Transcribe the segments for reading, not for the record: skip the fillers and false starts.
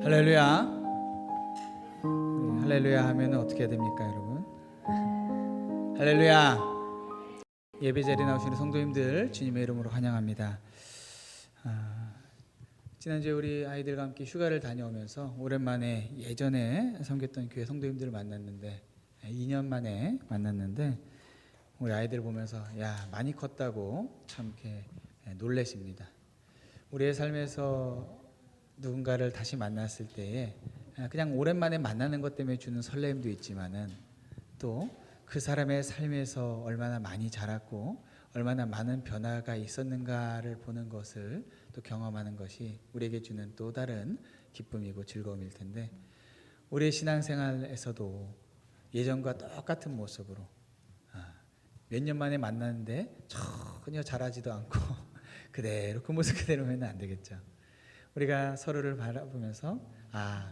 할렐루야. 할렐루야 하면 어떻게 해야 됩니까, 여러분? 할렐루야. 예배 자리에 나오시는 성도님들 주님의 이름으로 환영합니다. 지난주에 우리 아이들과 함께 휴가를 다녀오면서 오랜만에 예전에 섬겼던 교회 성도님들을 만났는데 2년 만에 만났는데 우리 아이들 보면서 야, 많이 컸다고 참 이렇게 놀라십니다. 우리의 삶에서 누군가를 다시 만났을 때에 그냥 오랜만에 만나는 것 때문에 주는 설렘도 있지만은 또 그 사람의 삶에서 얼마나 많이 자랐고 얼마나 많은 변화가 있었는가를 보는 것을 또 경험하는 것이 우리에게 주는 또 다른 기쁨이고 즐거움일 텐데, 우리의 신앙생활에서도 예전과 똑같은 모습으로 몇 년 만에 만났는데 전혀 자라지도 않고 그대로 그 모습 그대로면 안 되겠죠. 우리가 서로를 바라보면서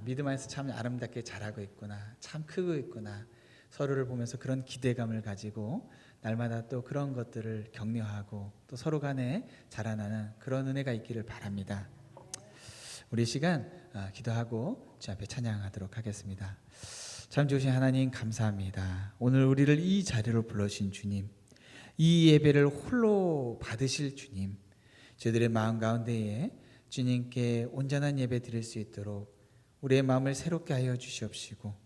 믿음 안에서 참 아름답게 자라고 있구나, 참 크고 있구나, 서로를 보면서 그런 기대감을 가지고 날마다 또 그런 것들을 격려하고 또 서로 간에 자라나는 그런 은혜가 있기를 바랍니다. 우리 시간 기도하고 주 앞에 찬양하도록 하겠습니다. 참 좋으신 하나님 감사합니다. 오늘 우리를 이 자리로 불러주신 주님, 이 예배를 홀로 받으실 주님, 저희들의 마음 가운데에 주님께 온전한 예배 드릴 수 있도록 우리의 마음을 새롭게 하여 주시옵시고,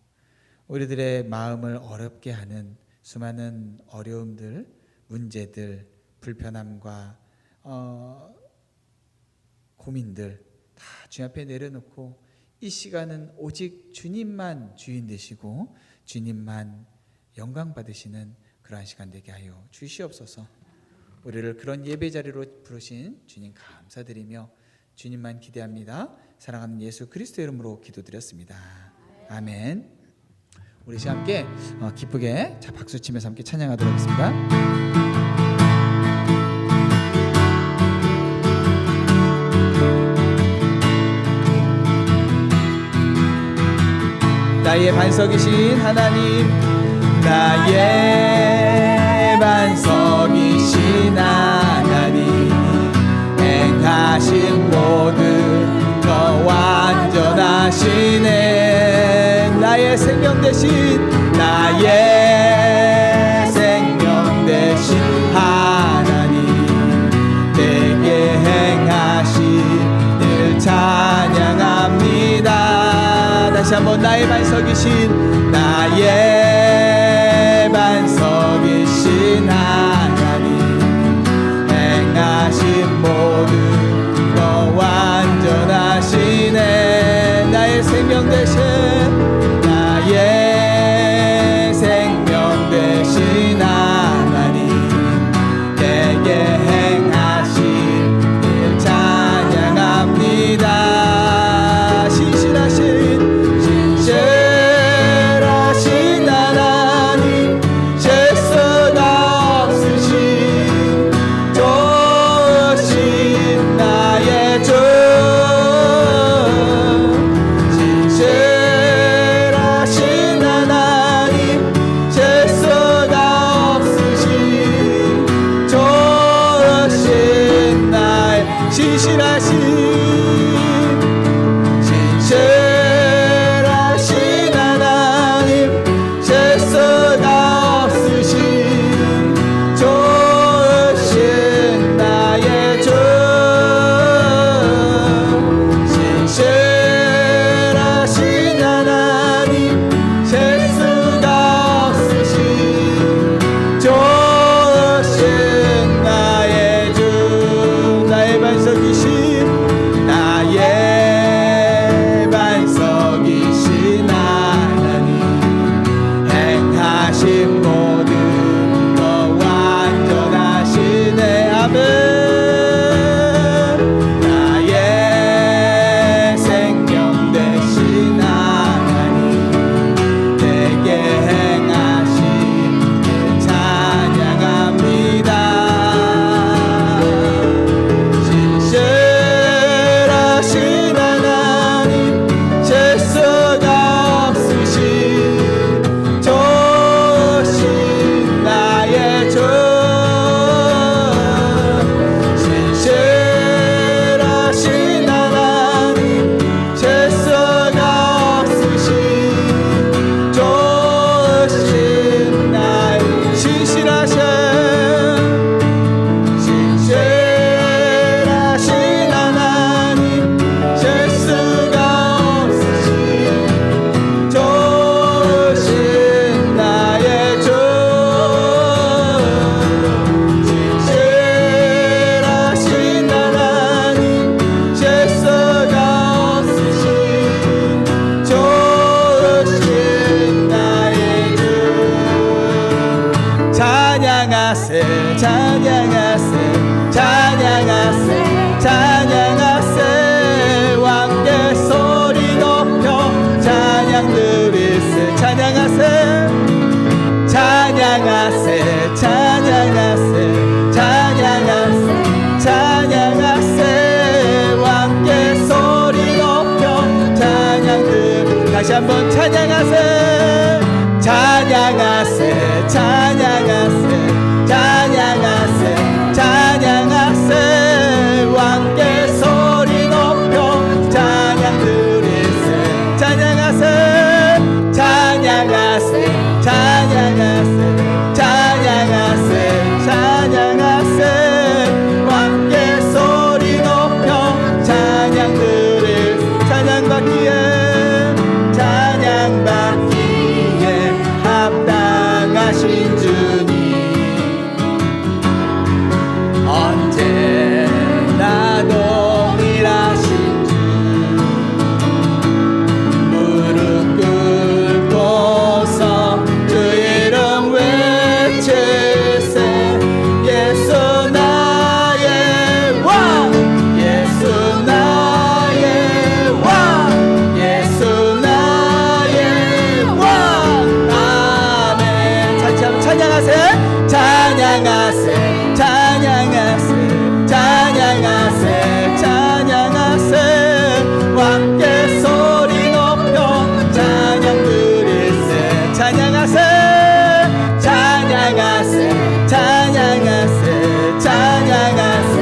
우리들의 마음을 어렵게 하는 수많은 어려움들, 문제들, 불편함과 고민들 다 주님 앞에 내려놓고 이 시간은 오직 주님만 주인 되시고 주님만 영광 받으시는 그러한 시간 되게 하여 주시옵소서. 우리를 그런 예배 자리로 부르신 주님 감사드리며 주님만 기대합니다. 사랑하는 예수 그리스도의 이름으로 기도드렸습니다. 아멘. 우리 함께 기쁘게 박수치면서 함께 찬양하도록 하겠습니다. 나의 반석이신 하나님, 나의 반석이신 하나님, 행하신 모든 거 완전하시네. 나의 생명 대신, 나의 생명 대신 하나님, 내게 행하신 일 찬양합니다. 다시 한번 나의 반석이신, 나의 반석이신 하나님, 행하신 모든 거 완전하시네. 나의 생명 대신, 나의 생명 되신 하나님, 내게 행하신 일 찬양합니다. 신실하신 하나님, 실수가 없으신 좋으신 나의 주, 신실하신 한번 찬양하세 찬양하세 찬양하세 찬양하세 찬양하세 왕께 소리 높여 찬양 드리세 찬양하세 찬양하세 찬양하세 찬양하세 찬양하세 왕께 소리 높여 찬양 드리세 찬양받기에 찬양받기에 합당하신 주님 언제나 동일하신 주 무릎 꿇고서 주 이름 외칠세 예수 나의 왕 예수 나의 왕 예수 나의 왕 아멘 같이 한번 찬양하세 찬양하세 찬양하세 찬양하세 찬양하세 왕께 소리 높여 찬양 드릴세 찬양하세 찬양하세 찬양하세 찬양하세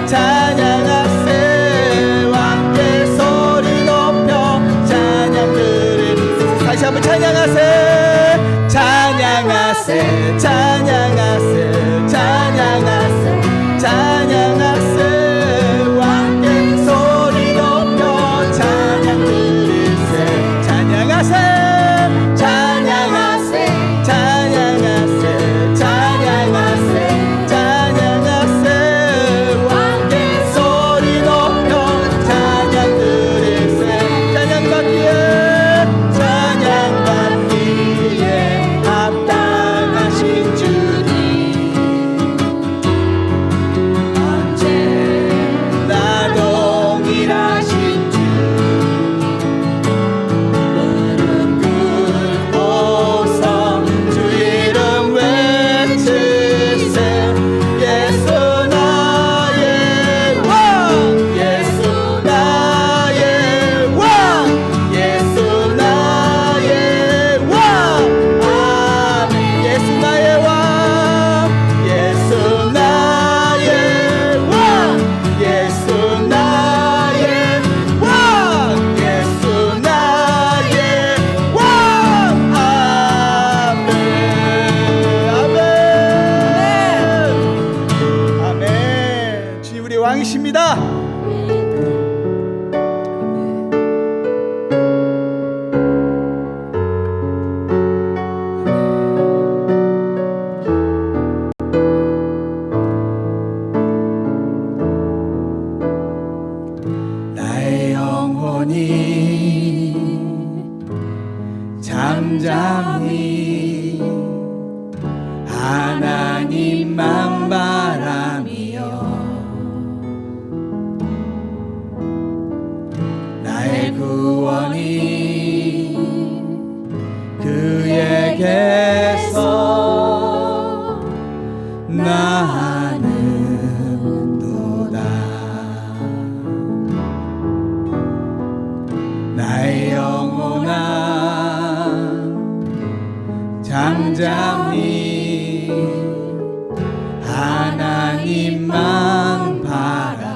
찬양하세 왕께 소리 높여 찬양 드릴세 다시 한번 찬양하세 찬양하세 찬양하세 찬양하세 찬양하세 왕께 소리 높여 찬양 드릴세 찬양하세 찬양하세 찬양하세 찬양하세 찬양하세 왕께 소리 높여 찬양 드릴세 찬양받기에 찬양받기에 합당하신 주님 언제나 동일하신 주 무릎 꿇고서 주 이름 외칠세 예수 나의 왕 예수 나의 왕 예수 나의 왕 아멘 예수 나의 왕 예수 나의 왕 예수 나의 왕 예수 나의 왕 아멘 아멘 아멘 주님 우리 왕이십니다. 나의 영혼이 잠잠히 하나님만 바라며 나의 구원이 그에게서 나는도다 나의 영혼아 잠잠히 하나님만 바라라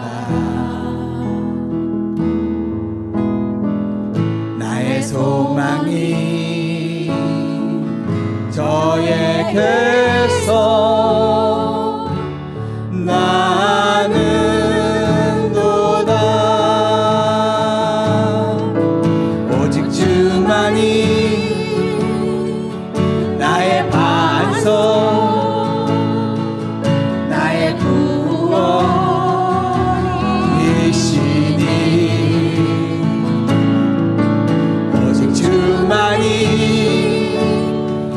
나의 소망이 저에게서 나는도다 오직 주만이 나의 반석 나의 구원이시니 오직 주만이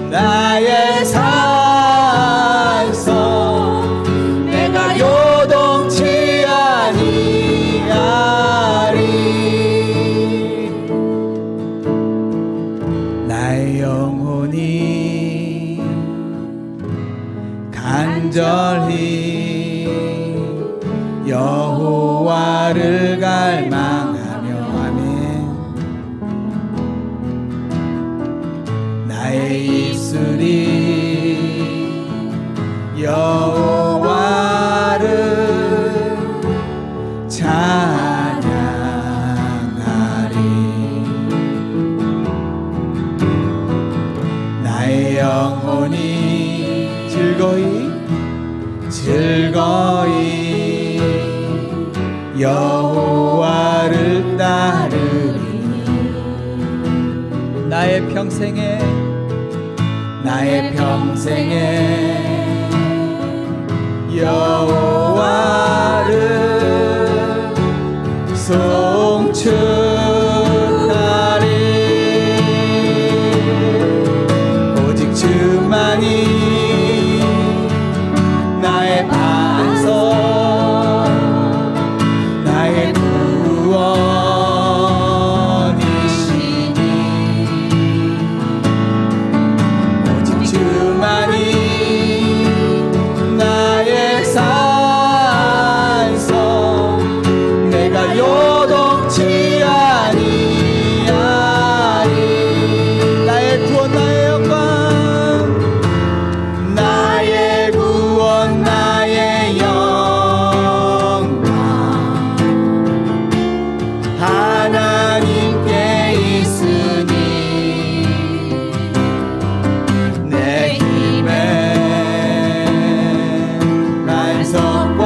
나의 삶 평생에 나의 평생에 여호와를 송축하리. 오직 주만이 나의 반석 나의 구원이시니 오직 주만이 나의 산성 내가 요동치 아니하리. 나의 구원 나의 영광 나의 구원 나의 영광 하나님께 있으니 내 힘의 반석과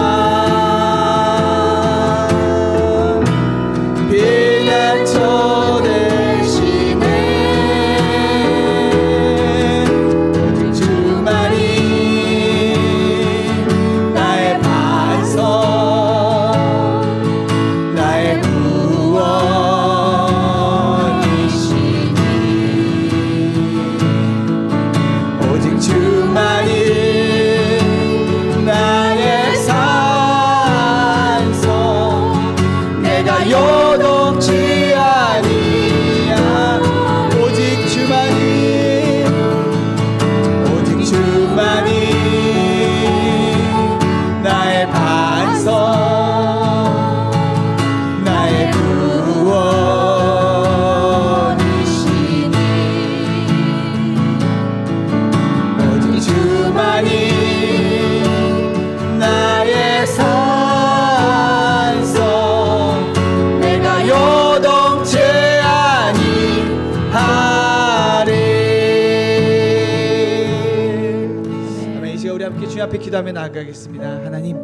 피난처 되시네. 오직 주만이 나의 반석 나의 구원이시니 오직 주만이 나의 산성 내가 요동치 아니하. 오직 주만이 오직 주만이 나의 반석 나의 구원이시니 오직 주만이 나의 산성 내가 요동치 아니하리. 아멘. 이 시간 우리 함께 주님 앞에 기도하며 나아가겠습니다. 하나님,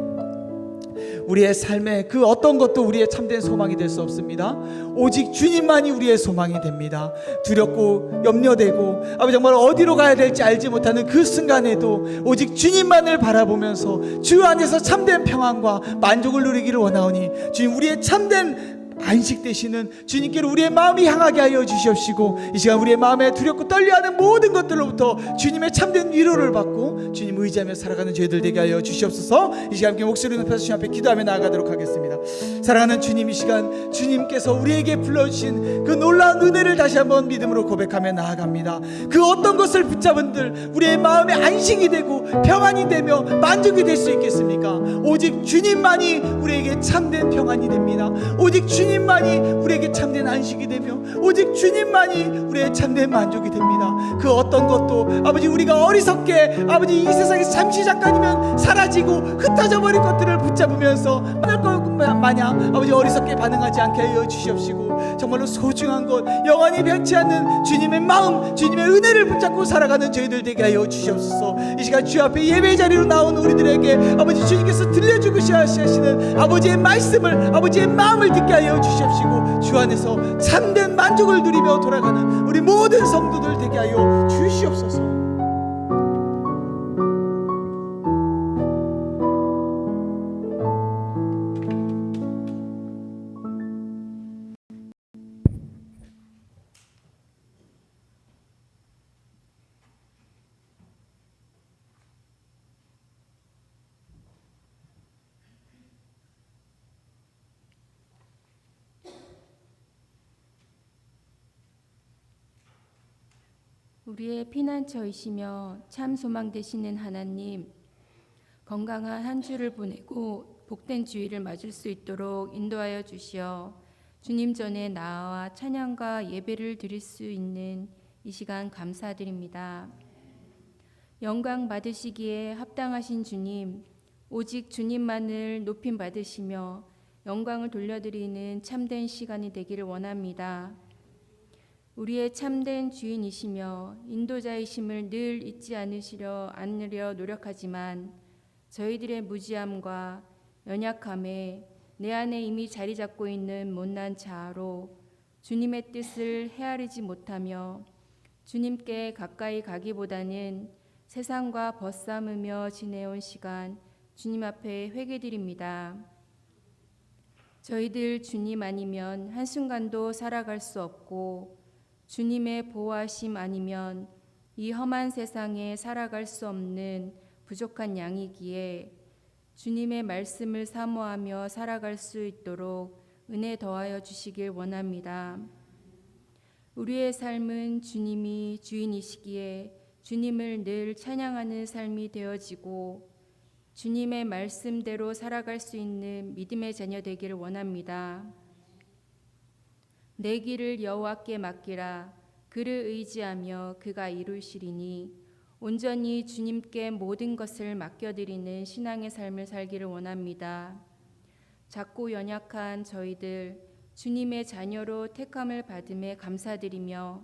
우리의 삶에 그 어떤 것도 우리의 참된 소망이 될 수 없습니다. 오직 주님만이 우리의 소망이 됩니다. 두렵고 염려되고 아버지 정말 어디로 가야 될지 알지 못하는 그 순간에도 오직 주님만을 바라보면서 주 안에서 참된 평안과 만족을 누리기를 원하오니 주님 우리의 참된 안식 되시는 주님께로 우리의 마음이 향하게 하여 주시옵시고 이 시간 우리의 마음에 두렵고 떨려하는 모든 것들로부터 주님의 참된 위로를 받고 주님 의지하며 살아가는 저희들 되게 하여 주시옵소서. 이 시간 함께 목소리 높여서 주님 앞에 기도하며 나아가도록 하겠습니다. 사랑하는 주님, 이 시간 주님께서 우리에게 불러주신 그 놀라운 은혜를 다시 한번 믿음으로 고백하며 나아갑니다. 그 어떤 것을 붙잡은들 우리의 마음에 안식이 되고 평안이 되며 만족이 될 수 있겠습니까? 오직 주님만이 우리에게 참된 평안이 됩니다. 오직 주님만이 우리에게 참된 안식이 되며 오직 주님만이 우리의 참된 만족이 됩니다. 그 어떤 것도 아버지 우리가 어리석게 아버지 이 세상에서 잠시 잠깐이면 사라지고 흩어져 버릴 것들을 붙잡으면서 마냥 아버지 어리석게 반응하지 않게 하여 주시옵시고 정말로 소중한 것 영원히 변치 않는 주님의 마음 주님의 은혜를 붙잡고 살아가는 저희들 되게 하여 주시옵소서. 이 시간 주 앞에 예배 자리로 나온 우리들에게 아버지 주님께서 들려주고 하시는 아버지의 말씀을 아버지의 마음을 듣게 하여 주시옵시고 주 안에서 참된 만족을 누리며 돌아가는 우리 모든 성도들 되게 하여 주시옵소서. 우리의 피난처이시며 참 소망 되시는 하나님, 건강한 한 주를 보내고 복된 주일을 맞을 수 있도록 인도하여 주시어 주님 전에 나아와 찬양과 예배를 드릴 수 있는 이 시간 감사드립니다. 영광 받으시기에 합당하신 주님, 오직 주님만을 높임 받으시며 영광을 돌려드리는 참된 시간이 되기를 원합니다. 우리의 참된 주인이시며 인도자이심을 늘 잊지 않으려 노력하지만 저희들의 무지함과 연약함에 내 안에 이미 자리 잡고 있는 못난 자아로 주님의 뜻을 헤아리지 못하며 주님께 가까이 가기보다는 세상과 벗삼으며 지내온 시간 주님 앞에 회개드립니다. 저희들 주님 아니면 한순간도 살아갈 수 없고 주님의 보호하심 아니면 이 험한 세상에 살아갈 수 없는 부족한 양이기에 주님의 말씀을 사모하며 살아갈 수 있도록 은혜 더하여 주시길 원합니다. 우리의 삶은 주님이 주인이시기에 주님을 늘 찬양하는 삶이 되어지고 주님의 말씀대로 살아갈 수 있는 믿음의 자녀 되기를 원합니다. 내 길을 여호와께 맡기라. 그를 의지하며 그가 이루시리니 온전히 주님께 모든 것을 맡겨드리는 신앙의 삶을 살기를 원합니다. 작고 연약한 저희들 주님의 자녀로 택함을 받음에 감사드리며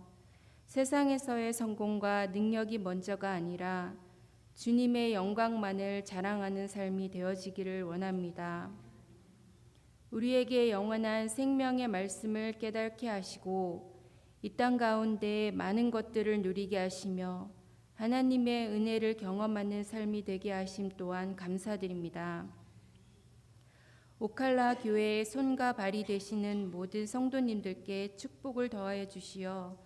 세상에서의 성공과 능력이 먼저가 아니라 주님의 영광만을 자랑하는 삶이 되어지기를 원합니다. 우리에게 영원한 생명의 말씀을 깨닫게 하시고 이 땅 가운데 많은 것들을 누리게 하시며 하나님의 은혜를 경험하는 삶이 되게 하심 또한 감사드립니다. 오칼라 교회의 손과 발이 되시는 모든 성도님들께 축복을 더하여 주시어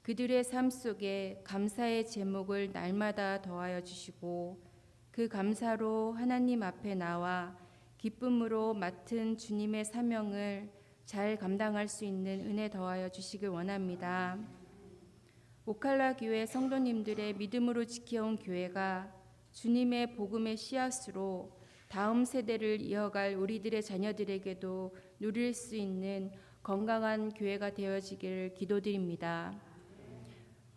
그들의 삶 속에 감사의 제목을 날마다 더하여 주시고 그 감사로 하나님 앞에 나와 기쁨으로 맡은 주님의 사명을 잘 감당할 수 있는 은혜 더하여 주시길 원합니다. 오칼라 교회 성도님들의 믿음으로 지켜온 교회가 주님의 복음의 씨앗으로 다음 세대를 이어갈 우리들의 자녀들에게도 누릴 수 있는 건강한 교회가 되어지기를 기도드립니다.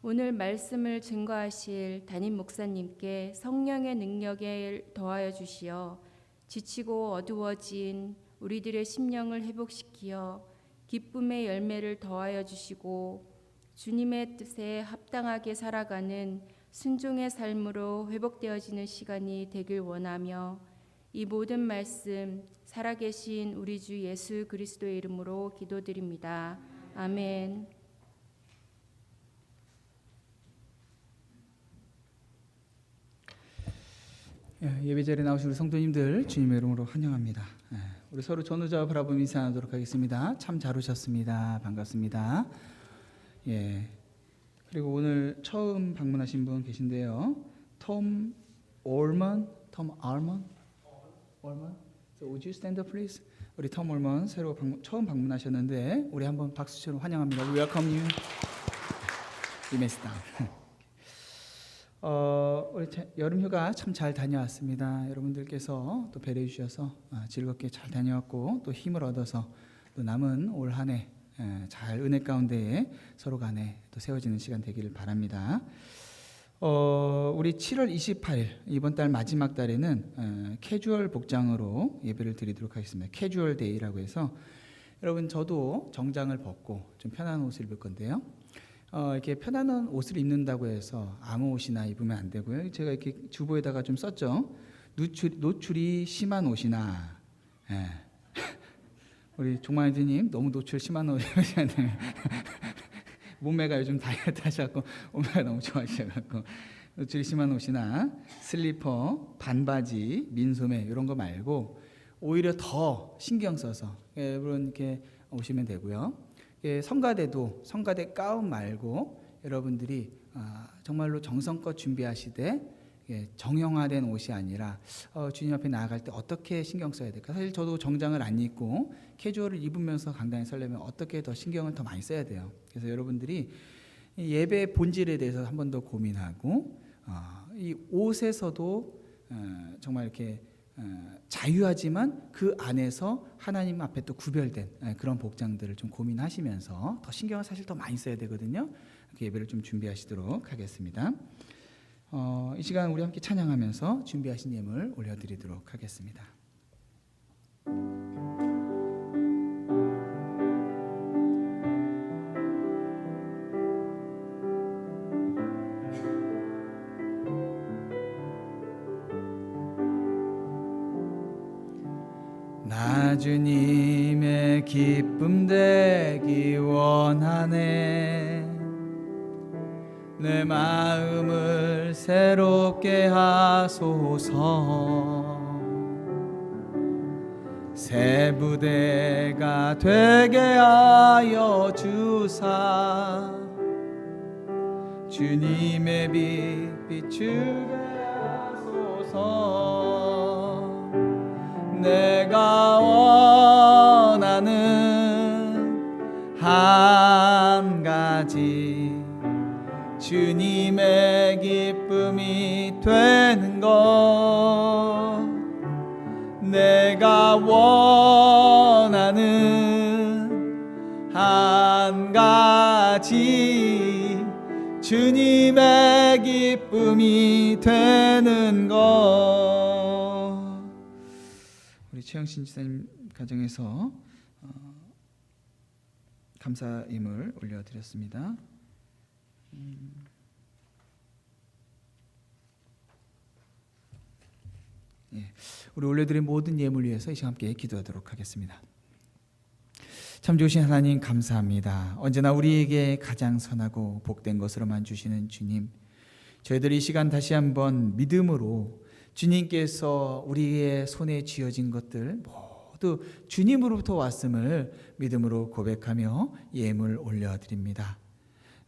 오늘 말씀을 증거하실 담임 목사님께 성령의 능력을 더하여 주시어 지치고 어두워진 우리들의 심령을 회복시키어 기쁨의 열매를 더하여 주시고 주님의 뜻에 합당하게 살아가는 순종의 삶으로 회복되어지는 시간이 되길 원하며 이 모든 말씀 살아계신 우리 주 예수 그리스도의 이름으로 기도드립니다. 아멘. 예배자리에 나오신 우리 성도님들 주님의 이름으로 환영합니다. 우리 서로 전우자와 바라보며 인사하도록 하겠습니다. 참 잘 오셨습니다. 반갑습니다. 그리고 오늘 처음 방문하신 분 계신데요. 톰 올먼. So would you stand up, please? 우리 톰 올먼 처음 방문하셨는데 우리 한번 박수처럼 환영합니다. We welcome you. You may sit down. 우리 여름휴가 참 잘 다녀왔습니다. 여러분들께서 또 배려해 주셔서 즐겁게 잘 다녀왔고 또 힘을 얻어서 또 남은 올 한 해 잘 은혜 가운데에 서로 간에 또 세워지는 시간 되기를 바랍니다. 우리 7월 28일 이번 달 마지막 달에는 캐주얼 복장으로 예배를 드리도록 하겠습니다. 캐주얼 데이라고 해서 여러분 저도 정장을 벗고 좀 편한 옷을 입을 건데요. 이렇게 편안한 옷을 입는다고 해서 아무 옷이나 입으면 안 되고요. 제가 이렇게 주보에다가 좀 썼죠. 노출이 심한 옷이나 우리 종만이드님 너무 노출 심한 옷 입으셔야 돼요. 몸매가 요즘 다이어트 하셔갖고 몸매가 너무 좋아지셔갖고 노출이 심한 옷이나 슬리퍼, 반바지, 민소매 이런 거 말고 오히려 더 신경 써서 여러분 이렇게 오시면 되고요. 성가대도 성가대 가운 말고 여러분들이 정말로 정성껏 준비하시되 정형화된 옷이 아니라 주님 앞에 나아갈 때 어떻게 신경 써야 될까? 사실 저도 정장을 안 입고 캐주얼을 입으면서 강단에 서려면 어떻게 더 신경을 더 많이 써야 돼요. 그래서 여러분들이 예배 본질에 대해서 한 번 더 고민하고 이 옷에서도 정말 이렇게 자유하지만 그 안에서 하나님 앞에 또 구별된 그런 복장들을 좀 고민하시면서 더 신경을 사실 더 많이 써야 되거든요. 그 예배를 좀 준비하시도록 하겠습니다. 이 시간 우리 함께 찬양하면서 준비하신 예물 올려드리도록 하겠습니다. 나 주님의 기쁨 되기 원하네. 내 마음을 새롭게 하소서. 새 부대가 되게 하여 주사 주님의 빛 비추게 하소서. 내가 원하는 한 가지 주님의 기쁨이 되는 것. 내가 원하는 한 가지 주님의 기쁨이 되는 것. 우리 최영신 지사님 가정에서 감사임을 올려드렸습니다. 우리 올려드린 모든 예물 위해서 이 시간 함께 기도하도록 하겠습니다. 참 좋으신 하나님 감사합니다. 언제나 우리에게 가장 선하고 복된 것으로만 주시는 주님, 저희들이 이 시간 다시 한번 믿음으로 주님께서 우리의 손에 쥐어진 것들 모두 주님으로부터 왔음을 믿음으로 고백하며 예물 올려드립니다.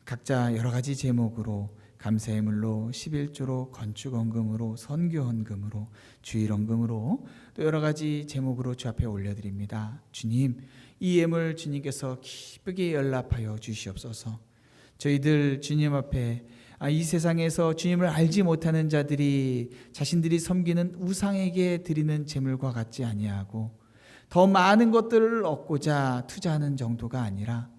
각자 여러 가지 제목으로 감사예물로 11조로 건축헌금으로 선교헌금으로 주일헌금으로 또 여러 가지 제목으로 주 앞에 올려드립니다. 주님, 이 예물 주님께서 기쁘게 연락하여 주시옵소서. 저희들 주님 앞에 이 세상에서 주님을 알지 못하는 자들이 자신들이 섬기는 우상에게 드리는 제물과 같지 아니하고 더 많은 것들을 얻고자 투자하는 정도가 아니라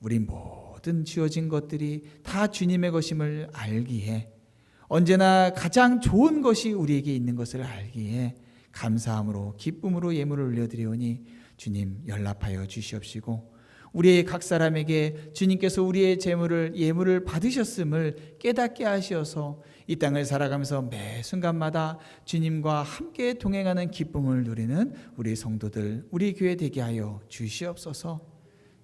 우리 모든 주어진 것들이 다 주님의 것임을 알기에 언제나 가장 좋은 것이 우리에게 있는 것을 알기에 감사함으로 기쁨으로 예물을 올려드리오니 주님 연락하여 주시옵시고 우리의 각 사람에게 주님께서 우리의 예물을 받으셨음을 깨닫게 하시어서 이 땅을 살아가면서 매 순간마다 주님과 함께 동행하는 기쁨을 누리는 우리 성도들, 우리 교회 되게 하여 주시옵소서.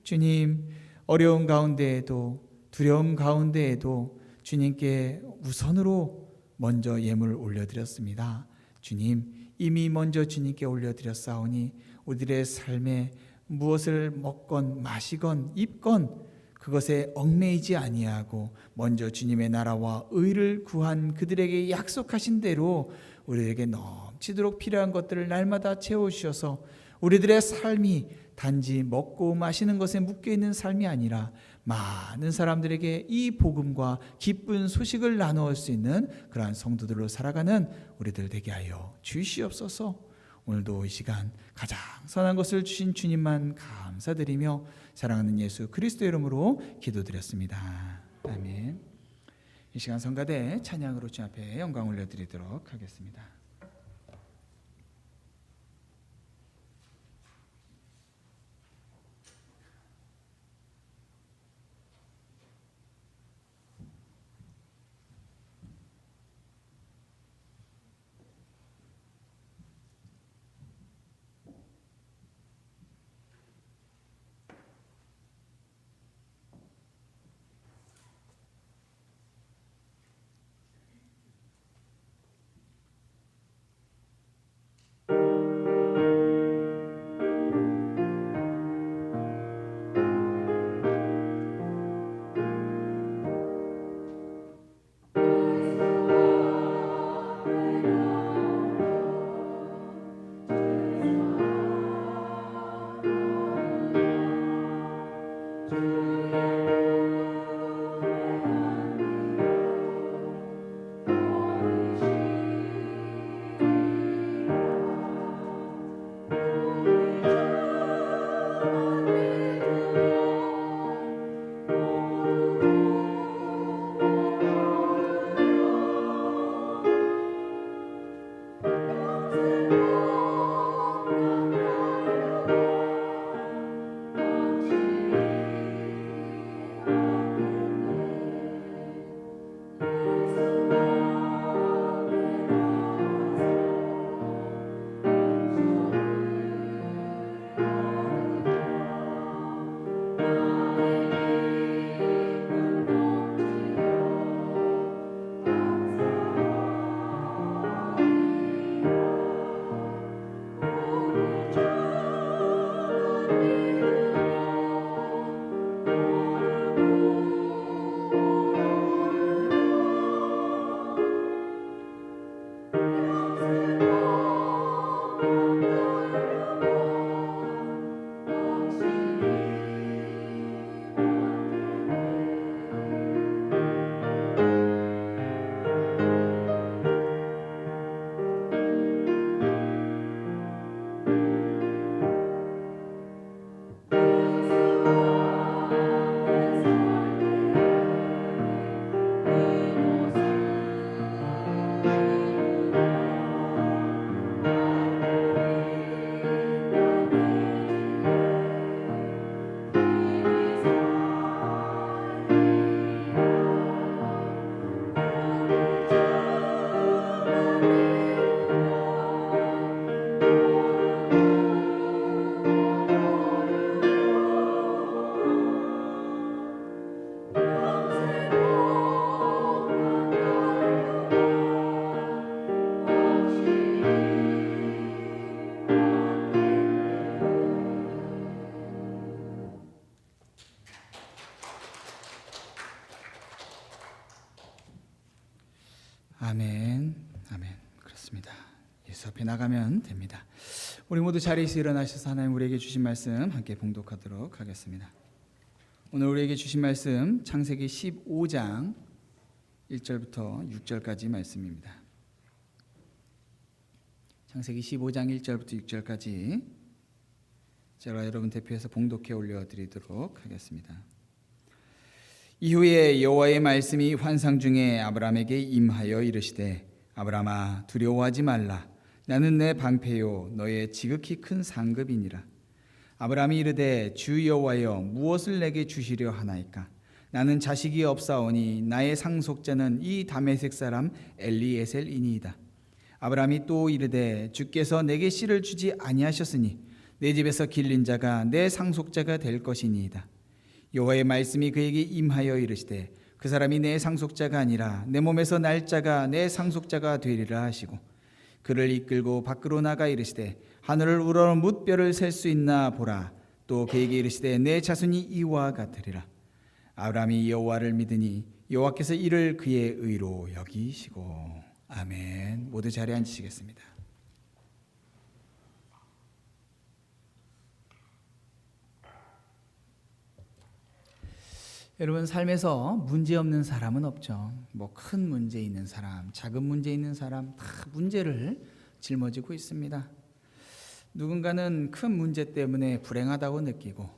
주님, 어려운 가운데에도 두려움 가운데에도 주님께 우선으로 먼저 예물을 올려드렸습니다. 주님, 이미 먼저 주님께 올려드렸사오니 우리들의 삶에 무엇을 먹건 마시건 입건 그것에 얽매이지 아니하고 먼저 주님의 나라와 의를 구한 그들에게 약속하신 대로 우리에게 넘치도록 필요한 것들을 날마다 채워주셔서 우리들의 삶이 단지 먹고 마시는 것에 묶여있는 삶이 아니라 많은 사람들에게 이 복음과 기쁜 소식을 나누을 수 있는 그러한 성도들로 살아가는 우리들 되게 하여 주시옵소서. 오늘도 이 시간 가장 선한 것을 주신 주님만 감사드리며 사랑하는 예수 그리스도 이름으로 기도드렸습니다. 아멘. 이 시간 성가대 찬양으로 주 앞에 영광 올려드리도록 하겠습니다. 아멘. 아멘. 그렇습니다. 예수 앞에 나가면 됩니다. 우리 모두 자리에서 일어나셔서 하나님 우리에게 주신 말씀 함께 봉독하도록 하겠습니다. 오늘 우리에게 주신 말씀 창세기 15장 1절부터 6절까지 말씀입니다. 창세기 15장 1절부터 6절까지 제가 여러분 대표해서 봉독해 올려드리도록 하겠습니다. 이후에 여호와의 말씀이 환상 중에 아브라함에게 임하여 이르시되 아브라함아 두려워하지 말라. 나는 내 방패요 너의 지극히 큰 상급이니라. 아브라함이 이르되 주 여호와여 무엇을 내게 주시려 하나이까? 나는 자식이 없사오니 나의 상속자는 이 다메섹 사람 엘리에셀이니이다. 아브라함이 또 이르되 주께서 내게 씨를 주지 아니하셨으니 내 집에서 길린 자가 내 상속자가 될 것이니이다. 여호와의 말씀이 그에게 임하여 이르시되 그 사람이 내 상속자가 아니라 내 몸에서 날 자가 내 상속자가 되리라 하시고 그를 이끌고 밖으로 나가 이르시되 하늘을 우러러 뭇별을 셀 수 있나 보라. 또 그에게 이르시되 내 자손이 이와 같으리라. 아브라함이 여호와를 믿으니 여호와께서 이를 그의 의로 여기시고. 아멘. 모두 자리에 앉으시겠습니다. 여러분 삶에서 문제 없는 사람은 없죠. 뭐 큰 문제 있는 사람, 작은 문제 있는 사람 다 문제를 짊어지고 있습니다. 누군가는 큰 문제 때문에 불행하다고 느끼고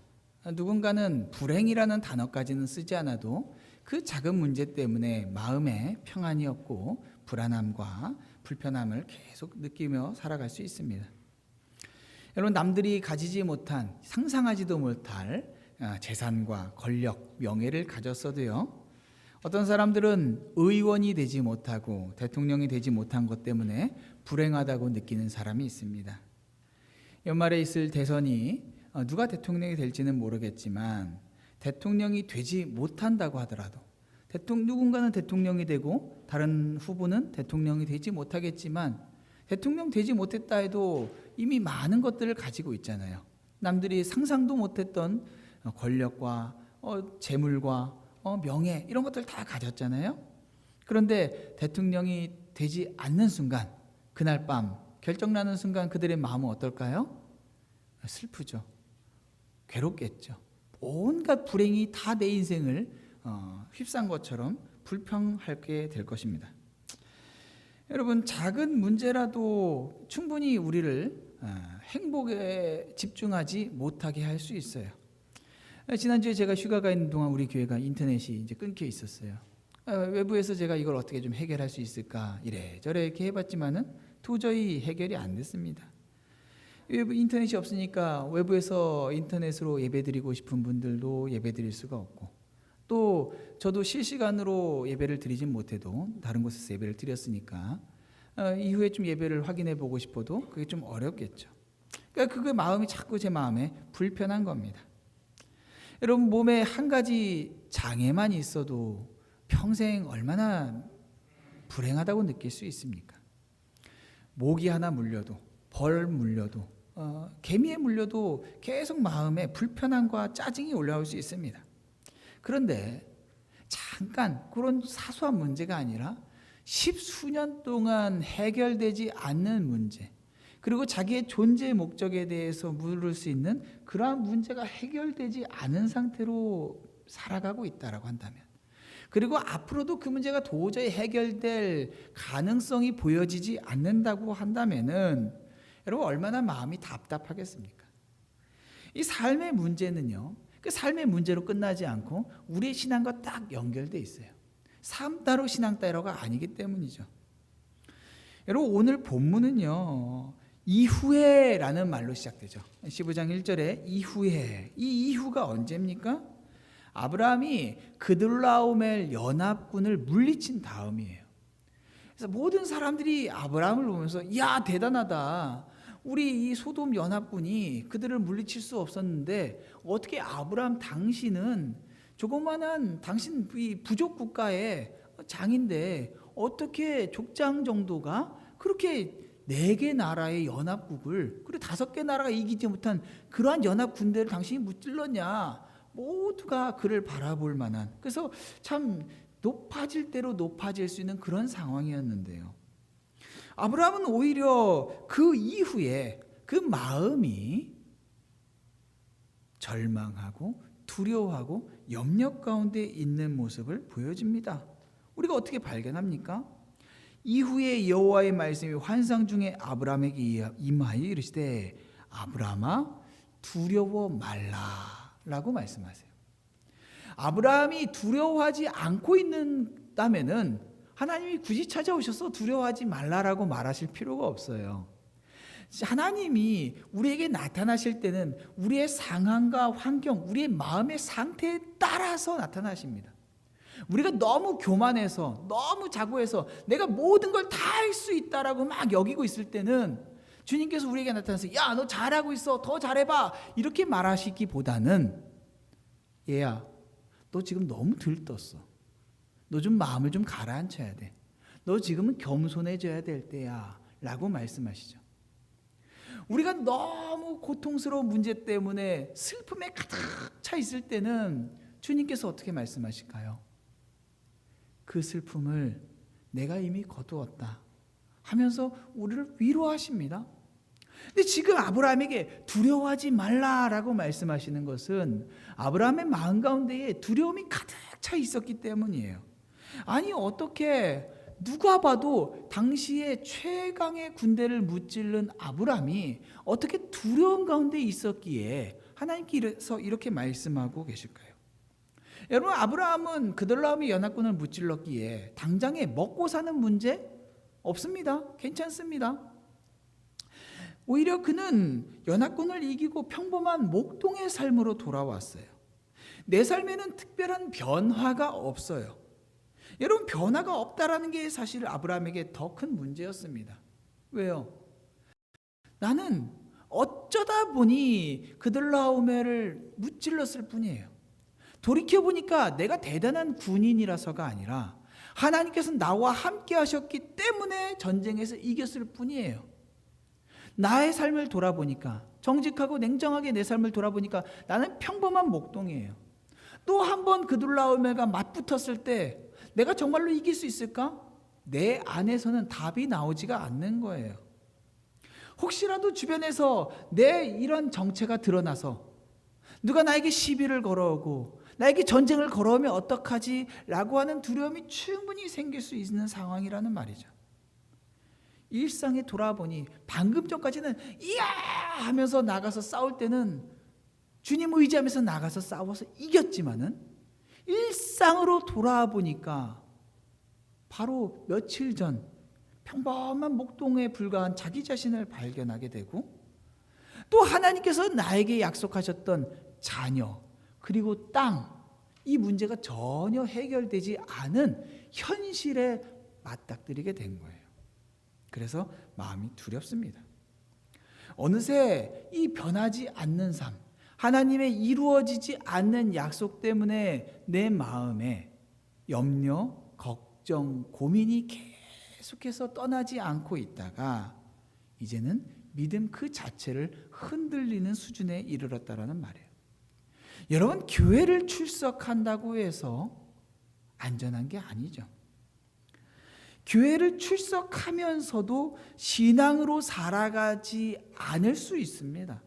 누군가는 불행이라는 단어까지는 쓰지 않아도 그 작은 문제 때문에 마음에 평안이 없고 불안함과 불편함을 계속 느끼며 살아갈 수 있습니다. 여러분 남들이 가지지 못한 상상하지도 못할 재산과 권력, 명예를 가졌어도요. 어떤 사람들은 의원이 되지 못하고 대통령이 되지 못한 것 때문에 불행하다고 느끼는 사람이 있습니다. 연말에 있을 대선이 누가 대통령이 될지는 모르겠지만 대통령이 되지 못한다고 하더라도 누군가는 대통령이 되고 다른 후보는 대통령이 되지 못하겠지만 대통령 되지 못했다 해도 이미 많은 것들을 가지고 있잖아요. 남들이 상상도 못했던 권력과 재물과 명예 이런 것들 다 가졌잖아요. 그런데 대통령이 되지 않는 순간 그날 밤 결정나는 순간 그들의 마음은 어떨까요? 슬프죠. 괴롭겠죠. 온갖 불행이 다 내 인생을 휩싼 것처럼 불평하게 될 것입니다. 여러분 작은 문제라도 충분히 우리를 행복에 집중하지 못하게 할 수 있어요. 지난주에 제가 휴가가 있는 동안 우리 교회가 인터넷이 이제 끊겨 있었어요. 외부에서 제가 이걸 어떻게 좀 해결할 수 있을까 이래저래 이렇게 해봤지만은 도저히 해결이 안 됐습니다. 외부 인터넷이 없으니까 외부에서 인터넷으로 예배드리고 싶은 분들도 예배드릴 수가 없고 또 저도 실시간으로 예배를 드리진 못해도 다른 곳에서 예배를 드렸으니까 이후에 좀 예배를 확인해 보고 싶어도 그게 좀 어렵겠죠. 그러니까 그게 마음이 자꾸 제 마음에 불편한 겁니다. 여러분 몸에 한 가지 장애만 있어도 평생 얼마나 불행하다고 느낄 수 있습니까? 모기 하나 물려도 벌 물려도 개미에 물려도 계속 마음에 불편함과 짜증이 올라올 수 있습니다. 그런데 잠깐 그런 사소한 문제가 아니라 10수년 동안 해결되지 않는 문제 그리고 자기의 존재 목적에 대해서 물을 수 있는 그러한 문제가 해결되지 않은 상태로 살아가고 있다라고 한다면 그리고 앞으로도 그 문제가 도저히 해결될 가능성이 보여지지 않는다고 한다면은 여러분 얼마나 마음이 답답하겠습니까? 이 삶의 문제는요. 그 삶의 문제로 끝나지 않고 우리의 신앙과 딱 연결돼 있어요. 삶 따로 신앙 따로가 아니기 때문이죠. 여러분 오늘 본문은요. 이후에라는 말로 시작되죠. 15장 1절에 이후에 이 이후가 언제입니까? 아브라함이 그들라오멜 연합군을 물리친 다음이에요. 그래서 모든 사람들이 아브라함을 보면서 야 대단하다. 우리 이 소돔 연합군이 그들을 물리칠 수 없었는데 어떻게 아브라함 당신은 조그만한 당신 이 부족 국가의 장인데 어떻게 족장 정도가 그렇게 4개 나라의 연합국을 그리고 5개 나라가 이기지 못한 그러한 연합 군대를 당신이 무찔렀냐 모두가 그를 바라볼 만한 그래서 참 높아질 대로 높아질 수 있는 그런 상황이었는데요. 아브라함은 오히려 그 이후에 그 마음이 절망하고 두려워하고 염려 가운데 있는 모습을 보여줍니다. 우리가 어떻게 발견합니까? 이후에 여호와의 말씀이 환상 중에 아브라함에게 임하여 이르시되 아브라함아 두려워 말라라고 말씀하세요. 아브라함이 두려워하지 않고 있다면은 하나님이 굳이 찾아오셔서 두려워하지 말라라고 말하실 필요가 없어요. 하나님이 우리에게 나타나실 때는 우리의 상황과 환경, 우리의 마음의 상태에 따라서 나타나십니다. 우리가 너무 교만해서 너무 자고해서 내가 모든 걸 다 할 수 있다라고 막 여기고 있을 때는 주님께서 우리에게 나타나서 야, 너 잘하고 있어, 더 잘해봐 이렇게 말하시기보다는 얘야, 너 지금 너무 들떴어. 너 좀 마음을 좀 가라앉혀야 돼. 너 지금은 겸손해져야 될 때야 라고 말씀하시죠. 우리가 너무 고통스러운 문제 때문에 슬픔에 가득 차 있을 때는 주님께서 어떻게 말씀하실까요? 그 슬픔을 내가 이미 거두었다 하면서 우리를 위로하십니다. 근데 지금 아브라함에게 두려워하지 말라라고 말씀하시는 것은 아브라함의 마음 가운데에 두려움이 가득 차 있었기 때문이에요. 아니 어떻게 누가 봐도 당시에 최강의 군대를 무찌른 아브라함이 어떻게 두려움 가운데 있었기에 하나님께서 이렇게 말씀하고 계실까요? 여러분, 아브라함은 그들라움의 연합군을 무찔렀기에 당장에 먹고 사는 문제 없습니다. 괜찮습니다. 오히려 그는 연합군을 이기고 평범한 목동의 삶으로 돌아왔어요. 내 삶에는 특별한 변화가 없어요. 여러분, 변화가 없다라는 게 사실 아브라함에게 더 큰 문제였습니다. 왜요? 나는 어쩌다 보니 그들라오메를 무찔렀을 뿐이에요. 돌이켜보니까 내가 대단한 군인이라서가 아니라 하나님께서 나와 함께 하셨기 때문에 전쟁에서 이겼을 뿐이에요. 나의 삶을 돌아보니까, 정직하고 냉정하게 내 삶을 돌아보니까 나는 평범한 목동이에요. 또 한 번 그들라오메가 맞붙었을 때 내가 정말로 이길 수 있을까? 내 안에서는 답이 나오지가 않는 거예요. 혹시라도 주변에서 내 이런 정체가 드러나서 누가 나에게 시비를 걸어오고 나에게 전쟁을 걸어오면 어떡하지? 라고 하는 두려움이 충분히 생길 수 있는 상황이라는 말이죠. 일상에 돌아보니 방금 전까지는 이야 하면서 나가서 싸울 때는 주님 의지하면서 나가서 싸워서 이겼지만은 일상으로 돌아보니까 바로 며칠 전 평범한 목동에 불과한 자기 자신을 발견하게 되고, 또 하나님께서 나에게 약속하셨던 자녀 그리고 땅, 이 문제가 전혀 해결되지 않은 현실에 맞닥뜨리게 된 거예요. 그래서 마음이 두렵습니다. 어느새 이 변하지 않는 삶, 하나님의 이루어지지 않는 약속 때문에 내 마음에 염려, 걱정, 고민이 계속해서 떠나지 않고 있다가 이제는 믿음 그 자체를 흔들리는 수준에 이르렀다라는 말이에요. 여러분, 교회를 출석한다고 해서 안전한 게 아니죠. 교회를 출석하면서도 신앙으로 살아가지 않을 수 있습니다.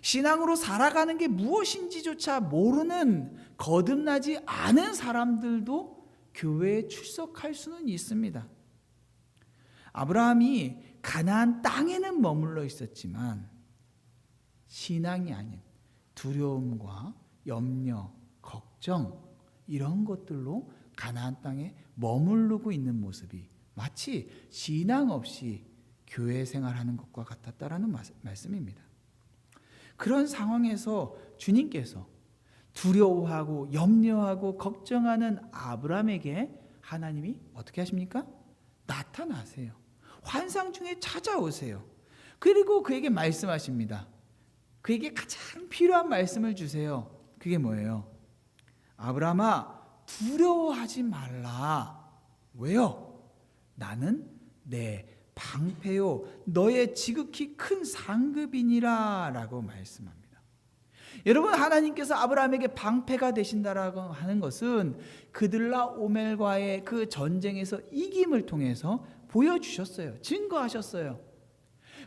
신앙으로 살아가는 게 무엇인지조차 모르는 거듭나지 않은 사람들도 교회에 출석할 수는 있습니다. 아브라함이 가나안 땅에는 머물러 있었지만 신앙이 아닌 두려움과 염려, 걱정 이런 것들로 가나안 땅에 머무르고 있는 모습이 마치 신앙 없이 교회 생활하는 것과 같았다라는 말씀입니다. 그런 상황에서 주님께서 두려워하고 염려하고 걱정하는 아브라함에게 하나님이 어떻게 하십니까? 나타나세요. 환상 중에 찾아오세요. 그리고 그에게 말씀하십니다. 그에게 가장 필요한 말씀을 주세요. 그게 뭐예요? 아브라함아, 두려워하지 말라. 왜요? 나는 내 방패요 너의 지극히 큰 상급이니라 라고 말씀합니다. 여러분, 하나님께서 아브라함에게 방패가 되신다라고 하는 것은 그들라 오멜과의 그 전쟁에서 이김을 통해서 보여주셨어요. 증거하셨어요.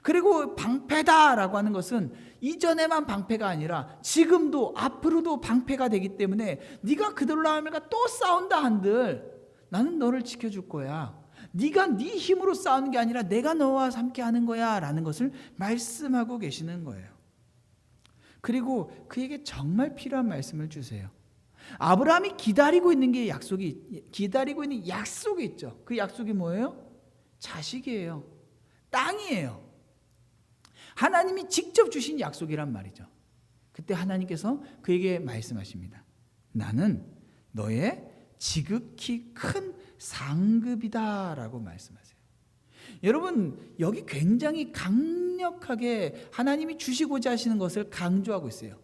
그리고 방패다라고 하는 것은 이전에만 방패가 아니라 지금도 앞으로도 방패가 되기 때문에 네가 그들라 오멜과 또 싸운다 한들 나는 너를 지켜줄 거야. 네가 네 힘으로 싸우는 게 아니라 내가 너와 함께 하는 거야 라는 것을 말씀하고 계시는 거예요. 그리고 그에게 정말 필요한 말씀을 주세요. 아브라함이 기다리고 있는 약속이 있죠. 그 약속이 뭐예요? 자식이에요. 땅이에요. 하나님이 직접 주신 약속이란 말이죠. 그때 하나님께서 그에게 말씀하십니다. 나는 너의 지극히 큰 상급이다 라고 말씀하세요. 여러분, 여기 굉장히 강력하게 하나님이 주시고자 하시는 것을 강조하고 있어요.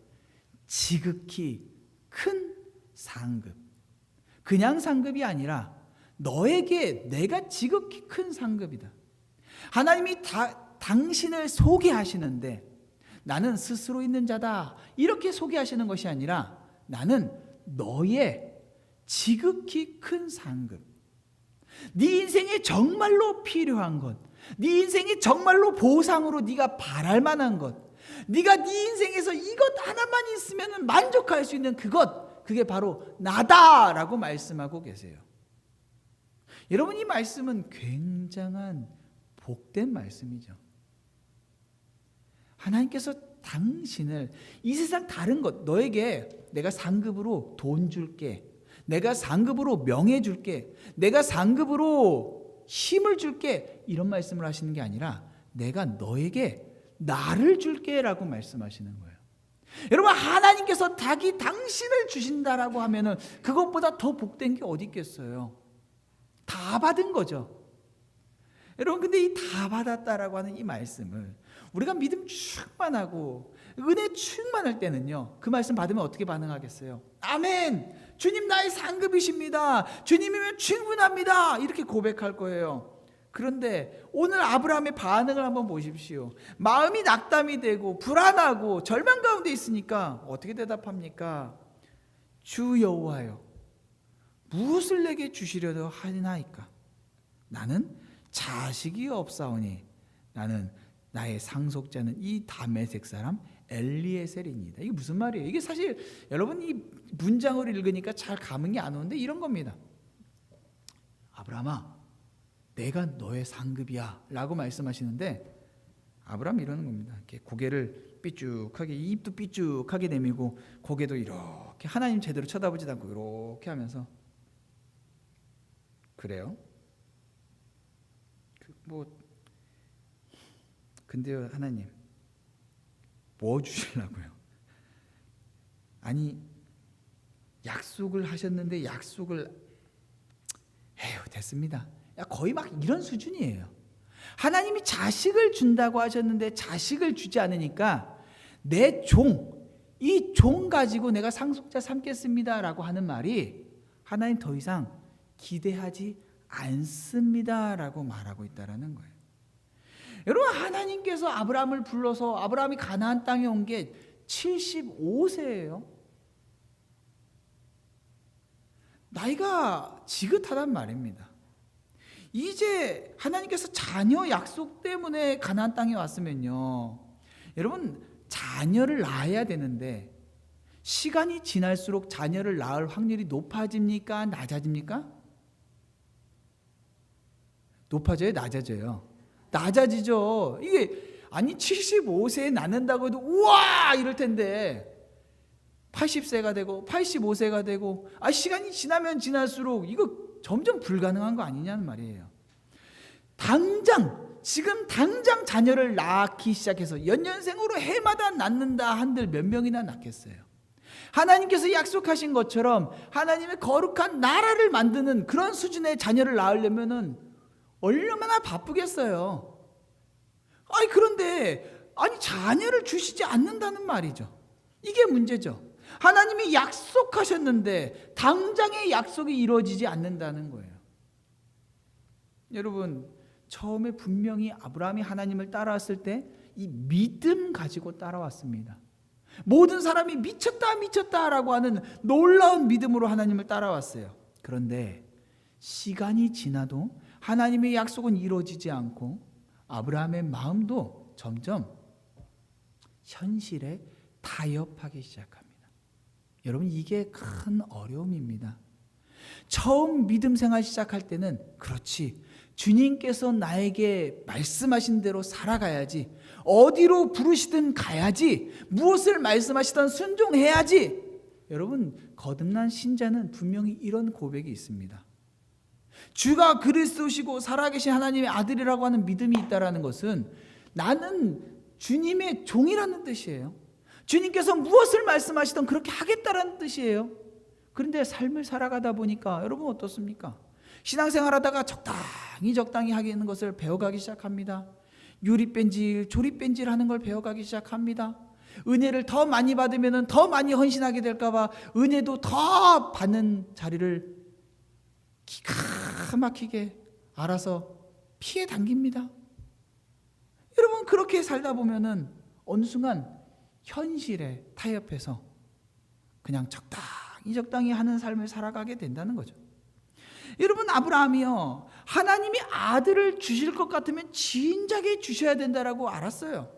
지극히 큰 상급. 그냥 상급이 아니라 너에게 내가 지극히 큰 상급이다. 하나님이 당신을 소개하시는데 나는 스스로 있는 자다 이렇게 소개하시는 것이 아니라 나는 너의 지극히 큰 상급, 네 인생에 정말로 필요한 것, 네 인생에 정말로 보상으로 네가 바랄 만한 것, 네가 네 인생에서 이것 하나만 있으면 만족할 수 있는 그것, 그게 바로 나다라고 말씀하고 계세요. 여러분, 이 말씀은 굉장한 복된 말씀이죠. 하나님께서 당신을 이 세상 다른 것, 너에게 내가 상급으로 돈 줄게, 내가 상급으로 명예 줄게, 내가 상급으로 힘을 줄게, 이런 말씀을 하시는 게 아니라 내가 너에게 나를 줄게 라고 말씀하시는 거예요. 여러분, 하나님께서 당신을 주신다라고 하면은 그것보다 더 복된 게 어디 있겠어요? 다 받은 거죠. 여러분, 근데 이 다 받았다라고 하는 이 말씀을 우리가 믿음 충만하고 은혜 충만할 때는요, 그 말씀 받으면 어떻게 반응하겠어요? 아멘! 주님 나의 상급이십니다. 주님이면 충분합니다. 이렇게 고백할 거예요. 그런데 오늘 아브라함의 반응을 한번 보십시오. 마음이 낙담이 되고 불안하고 절망 가운데 있으니까 어떻게 대답합니까? 주 여호와여, 무엇을 내게 주시려고 하나이까? 나는 자식이 없사오니 나는 나의 상속자는 이 다메섹 사람 엘리에셀입니다. 이게 무슨 말이에요? 이게 사실 여러분 이 문장을 읽으니까 잘 감흥이 안 오는데 이런 겁니다. 아브라함아, 내가 너의 상급이야 라고 말씀하시는데 아브라함 이러는 겁니다. 이렇게 고개를 삐쭉하게, 입도 삐쭉하게 내밀고 고개도 이렇게 하나님 제대로 쳐다보지도 않고 이렇게 하면서, 그래요? 근데요, 하나님 뭐 주시려고요? 아니, 약속을 하셨는데 약속을 됐습니다. 거의 막 이런 수준이에요. 하나님이 자식을 준다고 하셨는데 자식을 주지 않으니까 내 종, 이 종 가지고 내가 상속자 삼겠습니다라고 하는 말이 하나님 더 이상 기대하지 않습니다라고 말하고 있다라는 거예요. 여러분, 하나님께서 아브라함을 불러서 아브라함이 가나안 땅에 온 게 75세예요. 나이가 지긋하단 말입니다. 이제 하나님께서 자녀 약속 때문에 가나안 땅에 왔으면요, 여러분 자녀를 낳아야 되는데 시간이 지날수록 자녀를 낳을 확률이 높아집니까? 낮아집니까? 높아져요? 낮아져요? 낮아지죠. 이게 아니 75세에 낳는다고 해도 우와 이럴 텐데 80세가 되고 85세가 되고 시간이 지나면 지날수록 이거 점점 불가능한 거 아니냐는 말이에요. 지금 당장 자녀를 낳기 시작해서 연년생으로 해마다 낳는다 한들 몇 명이나 낳겠어요? 하나님께서 약속하신 것처럼 하나님의 거룩한 나라를 만드는 그런 수준의 자녀를 낳으려면은 얼마나 바쁘겠어요. 그런데 자녀를 주시지 않는다는 말이죠. 이게 문제죠. 하나님이 약속하셨는데 당장의 약속이 이루어지지 않는다는 거예요. 여러분, 처음에 분명히 아브라함이 하나님을 따라왔을 때 이 믿음 가지고 따라왔습니다. 모든 사람이 미쳤다 미쳤다라고 하는 놀라운 믿음으로 하나님을 따라왔어요. 그런데 시간이 지나도 하나님의 약속은 이루어지지 않고 아브라함의 마음도 점점 현실에 타협하기 시작합니다. 여러분, 이게 큰 어려움입니다. 처음 믿음 생활 시작할 때는 그렇지, 주님께서 나에게 말씀하신 대로 살아가야지, 어디로 부르시든 가야지, 무엇을 말씀하시든 순종해야지. 여러분, 거듭난 신자는 분명히 이런 고백이 있습니다. 주가 그리스도시고 살아계신 하나님의 아들이라고 하는 믿음이 있다라는 것은 나는 주님의 종이라는 뜻이에요. 주님께서 무엇을 말씀하시든 그렇게 하겠다라는 뜻이에요. 그런데 삶을 살아가다 보니까 여러분 어떻습니까? 신앙생활하다가 적당히 하는 것을 배워가기 시작합니다. 유리뺀질 조리뺀질 하는 걸 배워가기 시작합니다. 은혜를 더 많이 받으면 더 많이 헌신하게 될까 봐 은혜도 더 받는 자리를 기가 막히게 알아서 피해 당깁니다. 여러분, 그렇게 살다 보면은 어느 순간 현실에 타협해서 그냥 적당히 하는 삶을 살아가게 된다는 거죠. 여러분, 아브라함이요, 하나님이 아들을 주실 것 같으면 진작에 주셔야 된다라고 알았어요.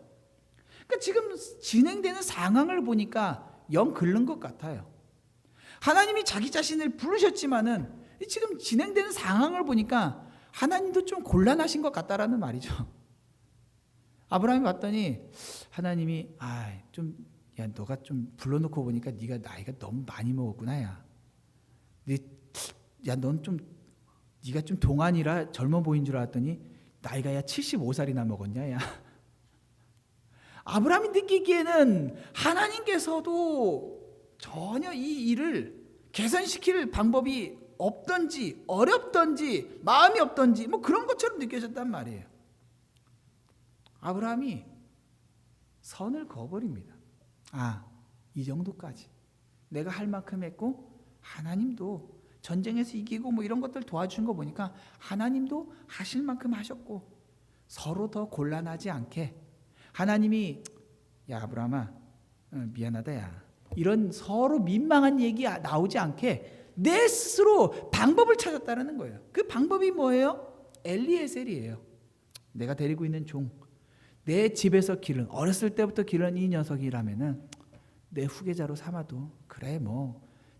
그러니까 지금 진행되는 상황을 보니까 영 긁는 것 같아요. 하나님이 자기 자신을 부르셨지만은 지금 진행되는 상황을 보니까 하나님도 좀 곤란하신 것 같다라는 말이죠. 아브라함이 봤더니 하나님이 너가 좀 불러놓고 보니까 네가 나이가 너무 많이 먹었구나. 네가 좀 동안이라 젊어 보인 줄 알았더니 나이가 75살이나 먹었냐. 아브라함이 느끼기에는 하나님께서도 전혀 이 일을 개선시킬 방법이 없던지 어렵던지 마음이 없던지 그런 것처럼 느껴졌단 말이에요. 아브라함이 선을 그어버립니다. 이 정도까지 내가 할 만큼 했고, 하나님도 전쟁에서 이기고 이런 것들 도와준 거 보니까 하나님도 하실 만큼 하셨고, 서로 더 곤란하지 않게 하나님이 아브라함아 미안하다 이런 서로 민망한 얘기 나오지 않게 내 스스로 방법을 찾았다는 거예요. 그 방법이 뭐예요? 엘리에셀이에요. 내가 데리고 있는 종, 내 집에서 기른, 어렸을 때부터 기른 이 녀석이라면은 내 후계자로 삼아도 그래,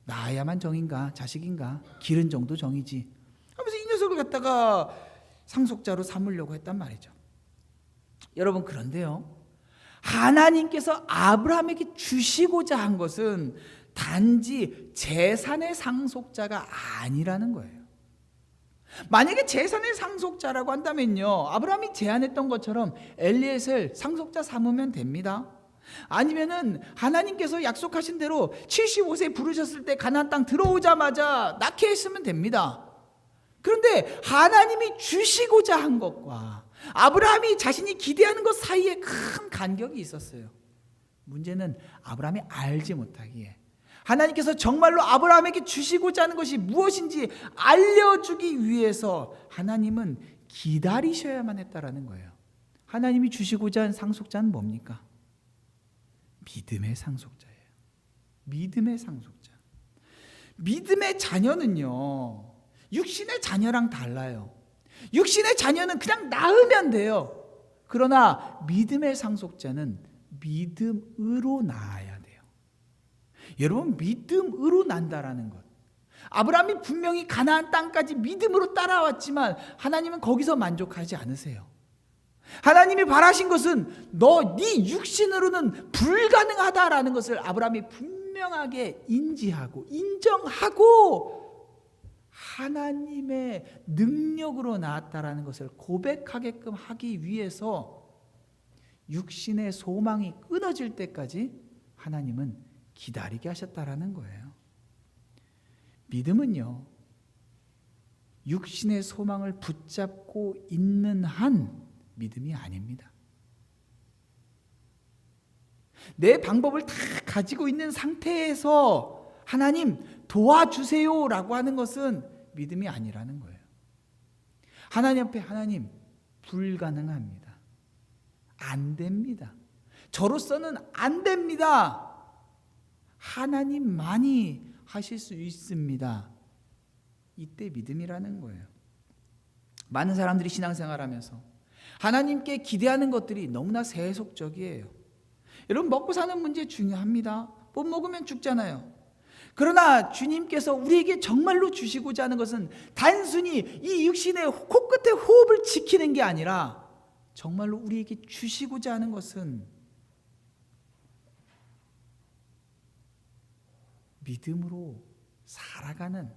나야만 정인가 자식인가, 기른 정도 정이지 하면서 이 녀석을 갖다가 상속자로 삼으려고 했단 말이죠. 여러분, 그런데요, 하나님께서 아브라함에게 주시고자 한 것은 단지 재산의 상속자가 아니라는 거예요. 만약에 재산의 상속자라고 한다면요, 아브라함이 제안했던 것처럼 엘리에셀 상속자 삼으면 됩니다. 아니면은 하나님께서 약속하신 대로 75세 부르셨을 때 가나안 땅 들어오자마자 낳게 했으면 됩니다. 그런데 하나님이 주시고자 한 것과 아브라함이 자신이 기대하는 것 사이에 큰 간격이 있었어요. 문제는 아브라함이 알지 못하기에 하나님께서 정말로 아브라함에게 주시고자 하는 것이 무엇인지 알려주기 위해서 하나님은 기다리셔야만 했다라는 거예요. 하나님이 주시고자 한 상속자는 뭡니까? 믿음의 상속자예요. 믿음의 상속자. 믿음의 자녀는요, 육신의 자녀랑 달라요. 육신의 자녀는 그냥 낳으면 돼요. 그러나 믿음의 상속자는 믿음으로 낳아야 돼요. 여러분, 믿음으로 난다라는 것. 아브라함이 분명히 가나안 땅까지 믿음으로 따라왔지만 하나님은 거기서 만족하지 않으세요. 하나님이 바라신 것은 네 육신으로는 불가능하다라는 것을 아브라함이 분명하게 인지하고 인정하고 하나님의 능력으로 나왔다라는 것을 고백하게끔 하기 위해서 육신의 소망이 끊어질 때까지 하나님은 기다리게 하셨다라는 거예요. 믿음은요, 육신의 소망을 붙잡고 있는 한 믿음이 아닙니다. 내 방법을 다 가지고 있는 상태에서 하나님 도와주세요 라고 하는 것은 믿음이 아니라는 거예요. 하나님 앞에 하나님 불가능합니다. 안 됩니다. 저로서는 안 됩니다. 하나님만이 하실 수 있습니다. 이때 믿음이라는 거예요. 많은 사람들이 신앙생활하면서 하나님께 기대하는 것들이 너무나 세속적이에요. 여러분, 먹고 사는 문제 중요합니다. 못 먹으면 죽잖아요. 그러나 주님께서 우리에게 정말로 주시고자 하는 것은 단순히 이 육신의 코끝의 호흡을 지키는 게 아니라 정말로 우리에게 주시고자 하는 것은 믿음으로 살아가는,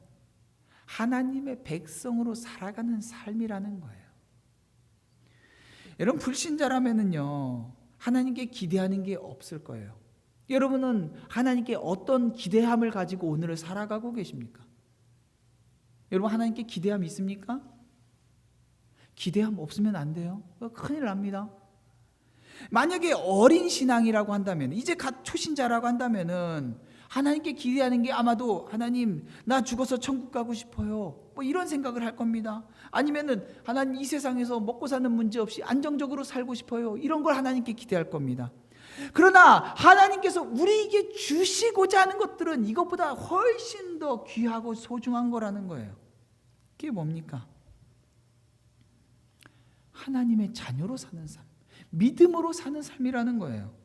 하나님의 백성으로 살아가는 삶이라는 거예요. 여러분, 불신자라면은요, 하나님께 기대하는 게 없을 거예요. 여러분은 하나님께 어떤 기대함을 가지고 오늘을 살아가고 계십니까? 여러분, 하나님께 기대함 있습니까? 기대함 없으면 안 돼요. 큰일 납니다. 만약에 어린 신앙이라고 한다면, 이제 갓 초신자라고 한다면은 하나님께 기대하는 게 아마도 하나님, 나 죽어서 천국 가고 싶어요, 뭐 이런 생각을 할 겁니다. 아니면은 하나님, 이 세상에서 먹고 사는 문제 없이 안정적으로 살고 싶어요, 이런 걸 하나님께 기대할 겁니다. 그러나 하나님께서 우리에게 주시고자 하는 것들은 이것보다 훨씬 더 귀하고 소중한 거라는 거예요. 그게 뭡니까? 하나님의 자녀로 사는 삶, 믿음으로 사는 삶이라는 거예요.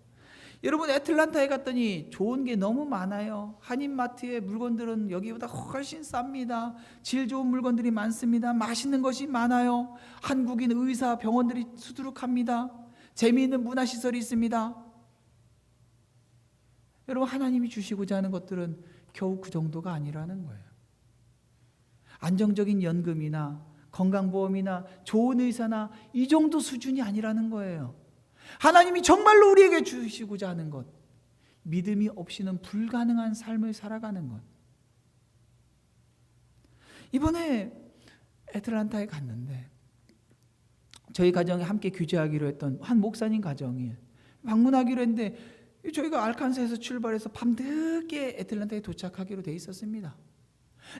여러분, 애틀란타에 갔더니 좋은 게 너무 많아요. 한인마트의 물건들은 여기보다 훨씬 쌉니다. 질 좋은 물건들이 많습니다. 맛있는 것이 많아요. 한국인 의사, 병원들이 수두룩합니다. 재미있는 문화시설이 있습니다. 여러분, 하나님이 주시고자 하는 것들은 겨우 그 정도가 아니라는 거예요. 안정적인 연금이나 건강보험이나 좋은 의사나 이 정도 수준이 아니라는 거예요. 하나님이 정말로 우리에게 주시고자 하는 것, 믿음이 없이는 불가능한 삶을 살아가는 것. 이번에 애틀란타에 갔는데 저희 가정에 함께 규제하기로 했던 한 목사님 가정이 방문하기로 했는데, 저희가 알칸사에서 출발해서 밤늦게 애틀란타에 도착하기로 돼 있었습니다.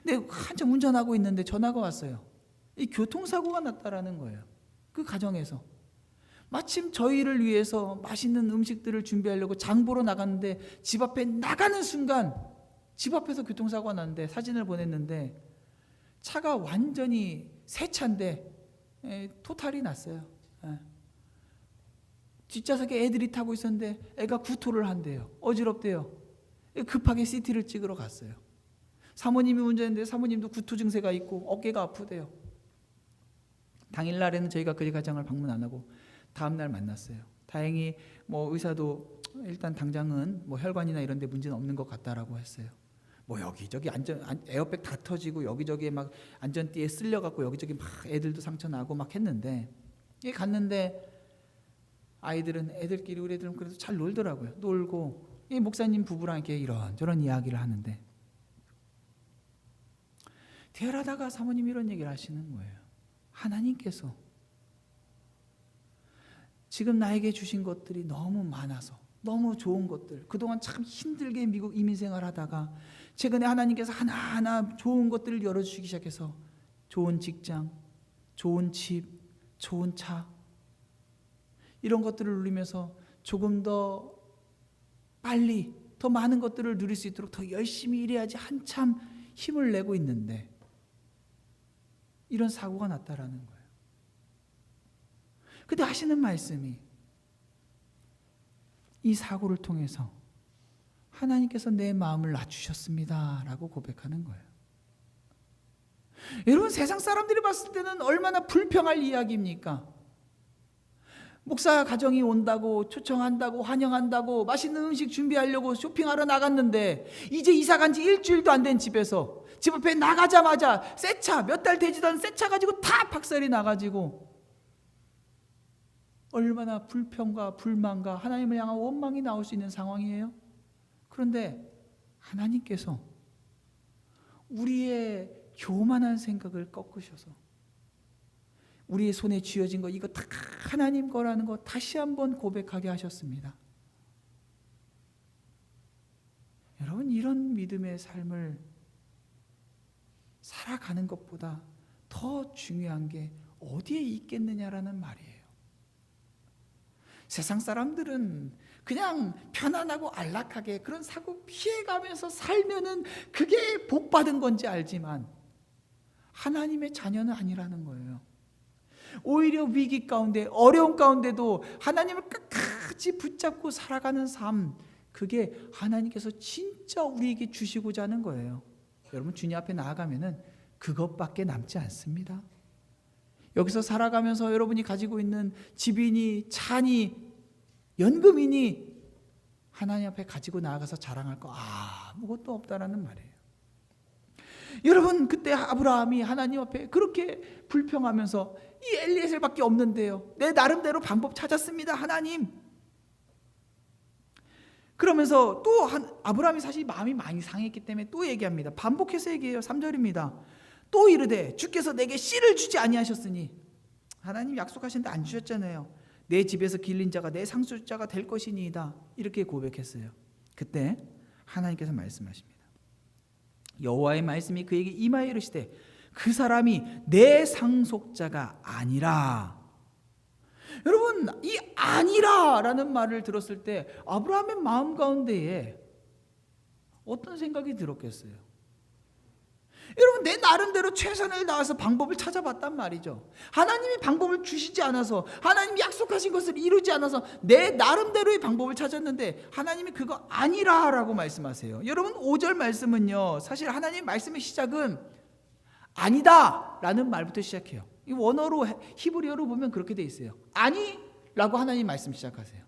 근데 한참 운전하고 있는데 전화가 왔어요. 이 교통사고가 났다라는 거예요. 그 가정에서. 마침 저희를 위해서 맛있는 음식들을 준비하려고 장 보러 나갔는데 집 앞에 나가는 순간 집 앞에서 교통사고가 났는데 사진을 보냈는데 차가 완전히 새 차인데 토탈이 났어요. 뒷좌석에 애들이 타고 있었는데 애가 구토를 한대요. 어지럽대요. 급하게 CT를 찍으러 갔어요. 사모님이 운전했는데 사모님도 구토 증세가 있고 어깨가 아프대요. 당일날에는 저희가 그 가정을 방문 안 하고 다음날 만났어요. 다행히 뭐 의사도 일단 당장은 뭐 혈관이나 이런 데 문제는 없는 것 같다라고 했어요. 뭐 여기저기 에어백 다 터지고 여기저기에 막 안전띠에 쓸려갖고 여기저기 막 애들도 상처 나고 막 했는데, 갔는데 아이들은 애들끼리, 우리 애들은 그래도 잘 놀더라고요. 놀고 이 목사님 부부랑 이렇게 이런저런 이야기를 하는데 대화하다가 사모님이 이런 얘기를 하시는 거예요. 하나님께서 지금 나에게 주신 것들이 너무 많아서, 너무 좋은 것들, 그동안 참 힘들게 미국 이민생활 하다가 최근에 하나님께서 하나하나 좋은 것들을 열어주시기 시작해서 좋은 직장, 좋은 집, 좋은 차, 이런 것들을 누리면서 조금 더 빨리 더 많은 것들을 누릴 수 있도록 더 열심히 일해야지 한참 힘을 내고 있는데 이런 사고가 났다라는 거예요. 근데 하시는 말씀이 이 사고를 통해서 하나님께서 내 마음을 낮추셨습니다 라고 고백하는 거예요. 여러분, 세상 사람들이 봤을 때는 얼마나 불평할 이야기입니까? 목사 가정이 온다고 초청한다고 환영한다고 맛있는 음식 준비하려고 쇼핑하러 나갔는데 이제 이사 간 지 일주일도 안 된 집에서 집 앞에 나가자마자 새 차, 몇 달 되지도 않은 새 차 가지고 다 박살이 나가지고 얼마나 불평과 불만과 하나님을 향한 원망이 나올 수 있는 상황이에요. 그런데 하나님께서 우리의 교만한 생각을 꺾으셔서 우리의 손에 쥐어진 거, 이거 다 하나님 거라는 거 다시 한번 고백하게 하셨습니다. 여러분, 이런 믿음의 삶을 살아가는 것보다 더 중요한 게 어디에 있겠느냐라는 말이에요. 세상 사람들은 그냥 편안하고 안락하게 그런 사고 피해가면서 살면은 그게 복 받은 건지 알지만 하나님의 자녀는 아니라는 거예요. 오히려 위기 가운데 어려운 가운데도 하나님을 끝까지 붙잡고 살아가는 삶, 그게 하나님께서 진짜 우리에게 주시고자 하는 거예요. 여러분, 주님 앞에 나아가면은 그것밖에 남지 않습니다. 여기서 살아가면서 여러분이 가지고 있는 집이니 차니 연금이니 하나님 앞에 가지고 나아가서 자랑할 거 아무것도 없다라는 말이에요. 여러분, 그때 아브라함이 하나님 앞에 그렇게 불평하면서 이 엘리에셀밖에 없는데요, 내 나름대로 방법 찾았습니다 하나님. 그러면서 또 아브라함이 사실 마음이 많이 상했기 때문에 또 얘기합니다. 반복해서 얘기해요. 3절입니다. 또 이르되 주께서 내게 씨를 주지 아니하셨으니, 하나님 약속하셨는데 안 주셨잖아요. 내 집에서 길린 자가 내 상속자가 될 것이니이다. 이렇게 고백했어요. 그때 하나님께서 말씀하십니다. 여호와의 말씀이 그에게 임하여 이르시되 그 사람이 내 상속자가 아니라. 여러분, 이 아니라라는 말을 들었을 때 아브라함의 마음 가운데에 어떤 생각이 들었겠어요? 여러분, 내 나름대로 최선을 다해서 방법을 찾아봤단 말이죠. 하나님이 방법을 주시지 않아서, 하나님이 약속하신 것을 이루지 않아서 내 나름대로의 방법을 찾았는데 하나님이 그거 아니라라고 말씀하세요. 여러분, 5절 말씀은요, 사실 하나님 말씀의 시작은 아니다라는 말부터 시작해요. 이 원어로 히브리어로 보면 그렇게 돼 있어요. 아니라고 하나님 말씀 시작하세요.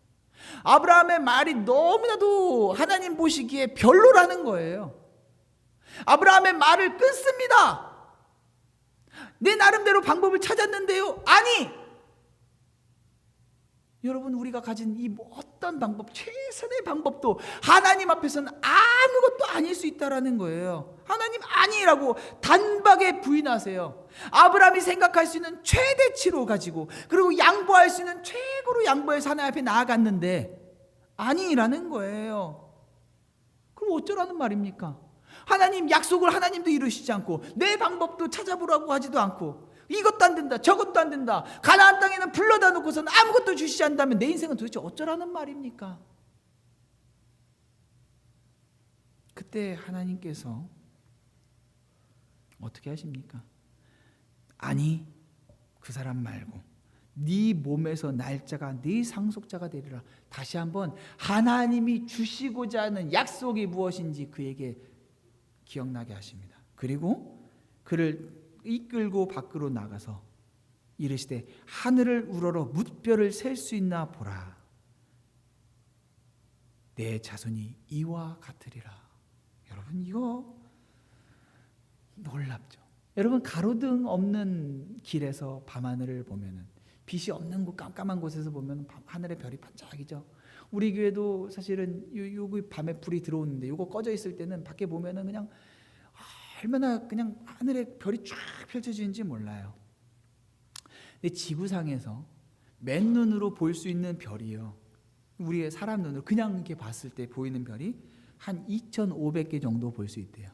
아브라함의 말이 너무나도 하나님 보시기에 별로라는 거예요. 아브라함의 말을 끊습니다. 내 나름대로 방법을 찾았는데요, 아니. 여러분, 우리가 가진 이 어떤 방법, 최선의 방법도 하나님 앞에서는 아무것도 아닐 수 있다라는 거예요. 하나님 아니라고 단박에 부인하세요. 아브라함이 생각할 수 있는 최대치로 가지고, 그리고 양보할 수 있는 최고로 양보해서 하나님 앞에 나아갔는데 아니라는 거예요. 그럼 어쩌라는 말입니까? 하나님 약속을 하나님도 이루시지 않고, 내 방법도 찾아보라고 하지도 않고, 이것도 안 된다 저것도 안 된다, 가나안 땅에는 불러다 놓고서는 아무것도 주시지 않는다면 내 인생은 도대체 어쩌라는 말입니까? 그때 하나님께서 어떻게 하십니까? 아니, 그 사람 말고 네 몸에서 날짜가 네 상속자가 되리라. 다시 한번 하나님이 주시고자 하는 약속이 무엇인지 그에게 기억나게 하십니다. 그리고 그를 이끌고 밖으로 나가서 이르시되 하늘을 우러러 뭇별을 셀 수 있나 보라. 내 자손이 이와 같으리라. 여러분, 이거 놀랍죠? 여러분, 가로등 없는 길에서 밤하늘을 보면은, 빛이 없는 곳, 깜깜한 곳에서 보면 하늘의 별이 반짝이죠. 우리 교회도 사실은 요 밤에 불이 들어오는데 요거 꺼져 있을 때는 밖에 보면은 그냥 얼마나 그냥 하늘에 별이 쫙 펼쳐지는지 몰라요. 근데 지구상에서 맨눈으로 볼 수 있는 별이요, 우리의 사람 눈으로 그냥 이렇게 봤을 때 보이는 별이 한 2,500개 정도 볼 수 있대요.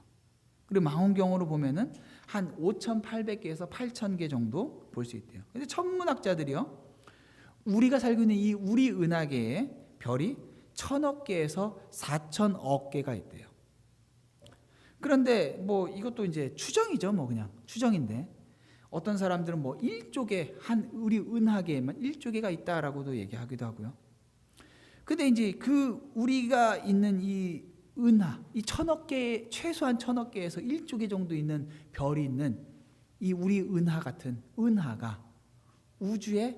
그리고 망원경으로 보면은 한 5,800개에서 8,000개 정도 볼 수 있대요. 근데 천문학자들이요, 우리가 살고 있는 이 우리 은하계에 별이 1,000억 개에서 4,000억 개가 있대요. 그런데 뭐 이것도 이제 추정이죠. 뭐 그냥 추정인데, 어떤 사람들은 뭐 1조 개, 한 우리 은하계에만 1조 개가 있다라고도 얘기하기도 하고요. 근데 이제 그 우리가 있는 이 은하, 이 1,000억 개, 최소한 1,000억 개에서 1조 개 정도 있는 별이 있는 이 우리 은하 같은 은하가 우주에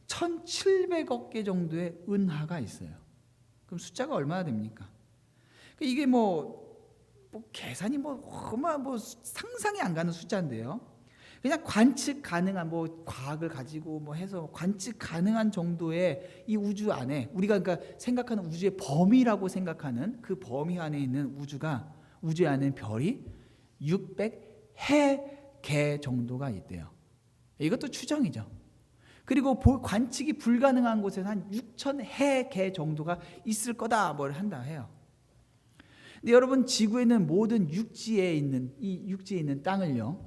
1,700억 개 정도의 은하가 있어요. 그럼 숫자가 얼마나 됩니까? 이게 뭐 계산이 뭐 상상이 안 가는 숫자인데요. 그냥 관측 가능한, 뭐 과학을 가지고 뭐 해서 관측 가능한 정도의 이 우주 안에, 우리가 그러니까 생각하는 우주의 범위라고 생각하는 그 범위 안에 있는 우주가, 우주 안에 별이 600해 정도가 있대요. 이것도 추정이죠. 그리고 관측이 불가능한 곳에서 한 6,000해 정도가 있을 거다 뭘 한다 해요. 근데 여러분, 지구에는 모든 육지에 있는 이 육지에 있는 땅을요,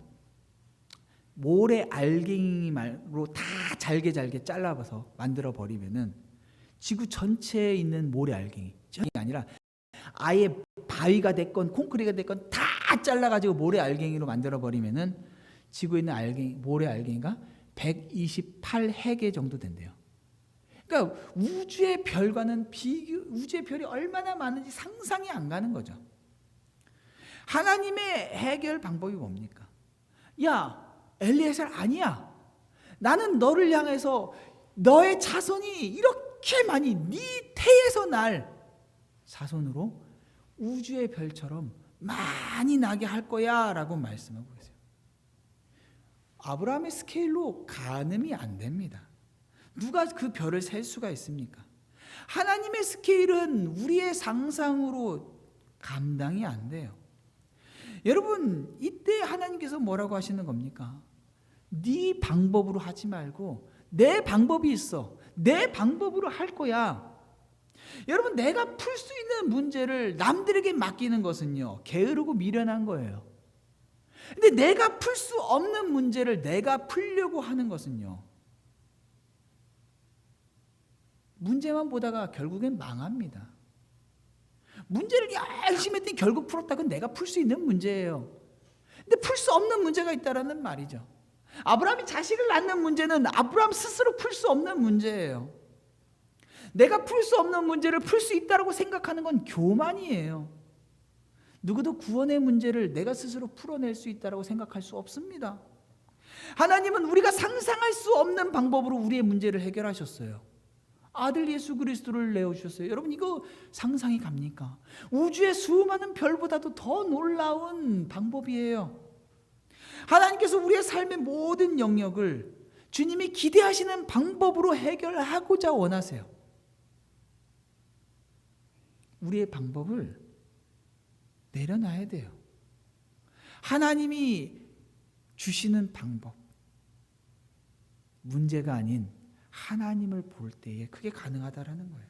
모래 알갱이로 다 잘게 잘라서 만들어 버리면은 지구 전체에 있는 모래알갱이, 저게 아니라 아예 바위가 됐건 콘크리트가 됐건 다 잘라가지고 모래알갱이로 만들어버리면은 지구에 있는 모래알갱이가 128핵의 정도 된대요. 그러니까 우주의 별과는 우주의 별이 얼마나 많은지 상상이 안 가는 거죠. 하나님의 해결 방법이 뭡니까? 야, 엘리에셀 아니야. 나는 너를 향해서 너의 자손이 이렇게 많이 네 태에서 날 자손으로 우주의 별처럼 많이 나게 할 거야 라고 말씀하고 계세요. 아브라함의 스케일로 가늠이 안 됩니다. 누가 그 별을 셀 수가 있습니까? 하나님의 스케일은 우리의 상상으로 감당이 안 돼요. 여러분, 이때 하나님께서 뭐라고 하시는 겁니까? 네 방법으로 하지 말고 내 방법이 있어. 내 방법으로 할 거야. 여러분, 내가 풀 수 있는 문제를 남들에게 맡기는 것은요, 게으르고 미련한 거예요. 근데 내가 풀 수 없는 문제를 내가 풀려고 하는 것은요, 문제만 보다가 결국엔 망합니다. 문제를 열심히 했더니 결국 풀었다. 그건 내가 풀 수 있는 문제예요. 근데 풀 수 없는 문제가 있다라는 말이죠. 아브라함이 자식을 낳는 문제는 아브라함 스스로 풀 수 없는 문제예요. 내가 풀 수 없는 문제를 풀 수 있다고 생각하는 건 교만이에요. 누구도 구원의 문제를 내가 스스로 풀어낼 수 있다고 생각할 수 없습니다. 하나님은 우리가 상상할 수 없는 방법으로 우리의 문제를 해결하셨어요. 아들 예수 그리스도를 내어주셨어요. 여러분, 이거 상상이 갑니까? 우주의 수많은 별보다도 더 놀라운 방법이에요. 하나님께서 우리의 삶의 모든 영역을 주님이 기대하시는 방법으로 해결하고자 원하세요. 우리의 방법을 내려놔야 돼요. 하나님이 주시는 방법, 문제가 아닌 하나님을 볼 때에 그게 가능하다라는 거예요.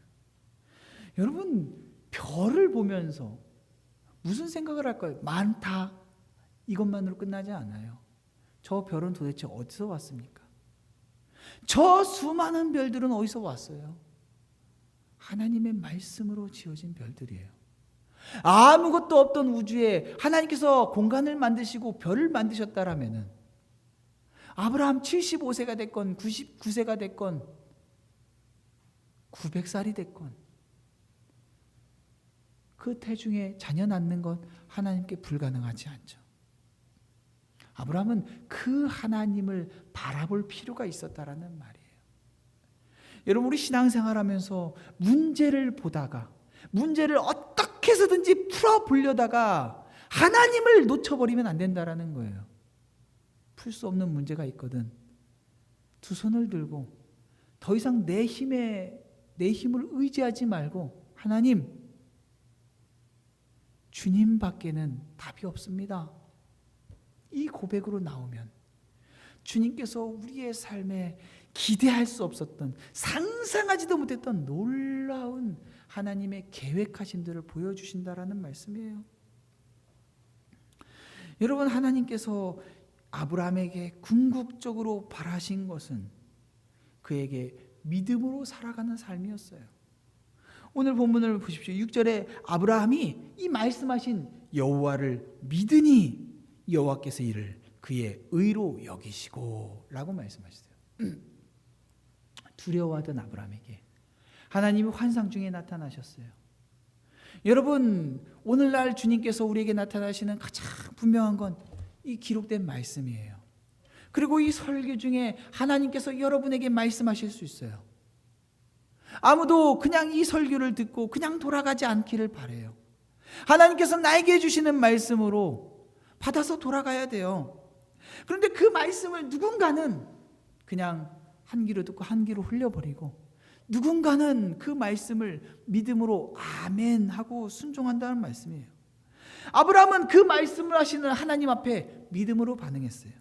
여러분, 별을 보면서 무슨 생각을 할까요? 많다, 이것만으로 끝나지 않아요. 저 별은 도대체 어디서 왔습니까? 저 수많은 별들은 어디서 왔어요? 하나님의 말씀으로 지어진 별들이에요. 아무것도 없던 우주에 하나님께서 공간을 만드시고 별을 만드셨다라면은 아브라함 75세가 됐건 99세가 됐건 900살이 됐건 그 태중에 자녀 낳는 것 하나님께 불가능하지 않죠. 아브라함은 그 하나님을 바라볼 필요가 있었다라는 말이에요. 여러분, 우리 신앙생활하면서 문제를 보다가 문제를 어떻게 해서든지 풀어보려다가 하나님을 놓쳐버리면 안 된다라는 거예요. 풀 수 없는 문제가 있거든 두 손을 들고 더 이상 내 힘을 의지하지 말고 하나님, 주님밖에는 답이 없습니다. 이 고백으로 나오면 주님께서 우리의 삶에 기대할 수 없었던, 상상하지도 못했던 놀라운 하나님의 계획하심들을 보여주신다라는 말씀이에요. 여러분, 하나님께서 아브라함에게 궁극적으로 바라신 것은 그에게 믿음으로 살아가는 삶이었어요. 오늘 본문을 보십시오. 6절에 아브라함이 이 말씀하신 여호와를 믿으니 여호와께서 이를 그의 의로 여기시고 라고 말씀하셨어요. 두려워하던 아브라함에게 하나님이 환상 중에 나타나셨어요. 여러분, 오늘날 주님께서 우리에게 나타나시는 가장 분명한 건 이 기록된 말씀이에요. 그리고 이 설교 중에 하나님께서 여러분에게 말씀하실 수 있어요. 아무도 그냥 이 설교를 듣고 그냥 돌아가지 않기를 바라요. 하나님께서 나에게 주시는 말씀으로 받아서 돌아가야 돼요. 그런데 그 말씀을 누군가는 그냥 한 귀로 듣고 한 귀로 흘려버리고, 누군가는 그 말씀을 믿음으로 아멘 하고 순종한다는 말씀이에요. 아브라함은 그 말씀을 하시는 하나님 앞에 믿음으로 반응했어요.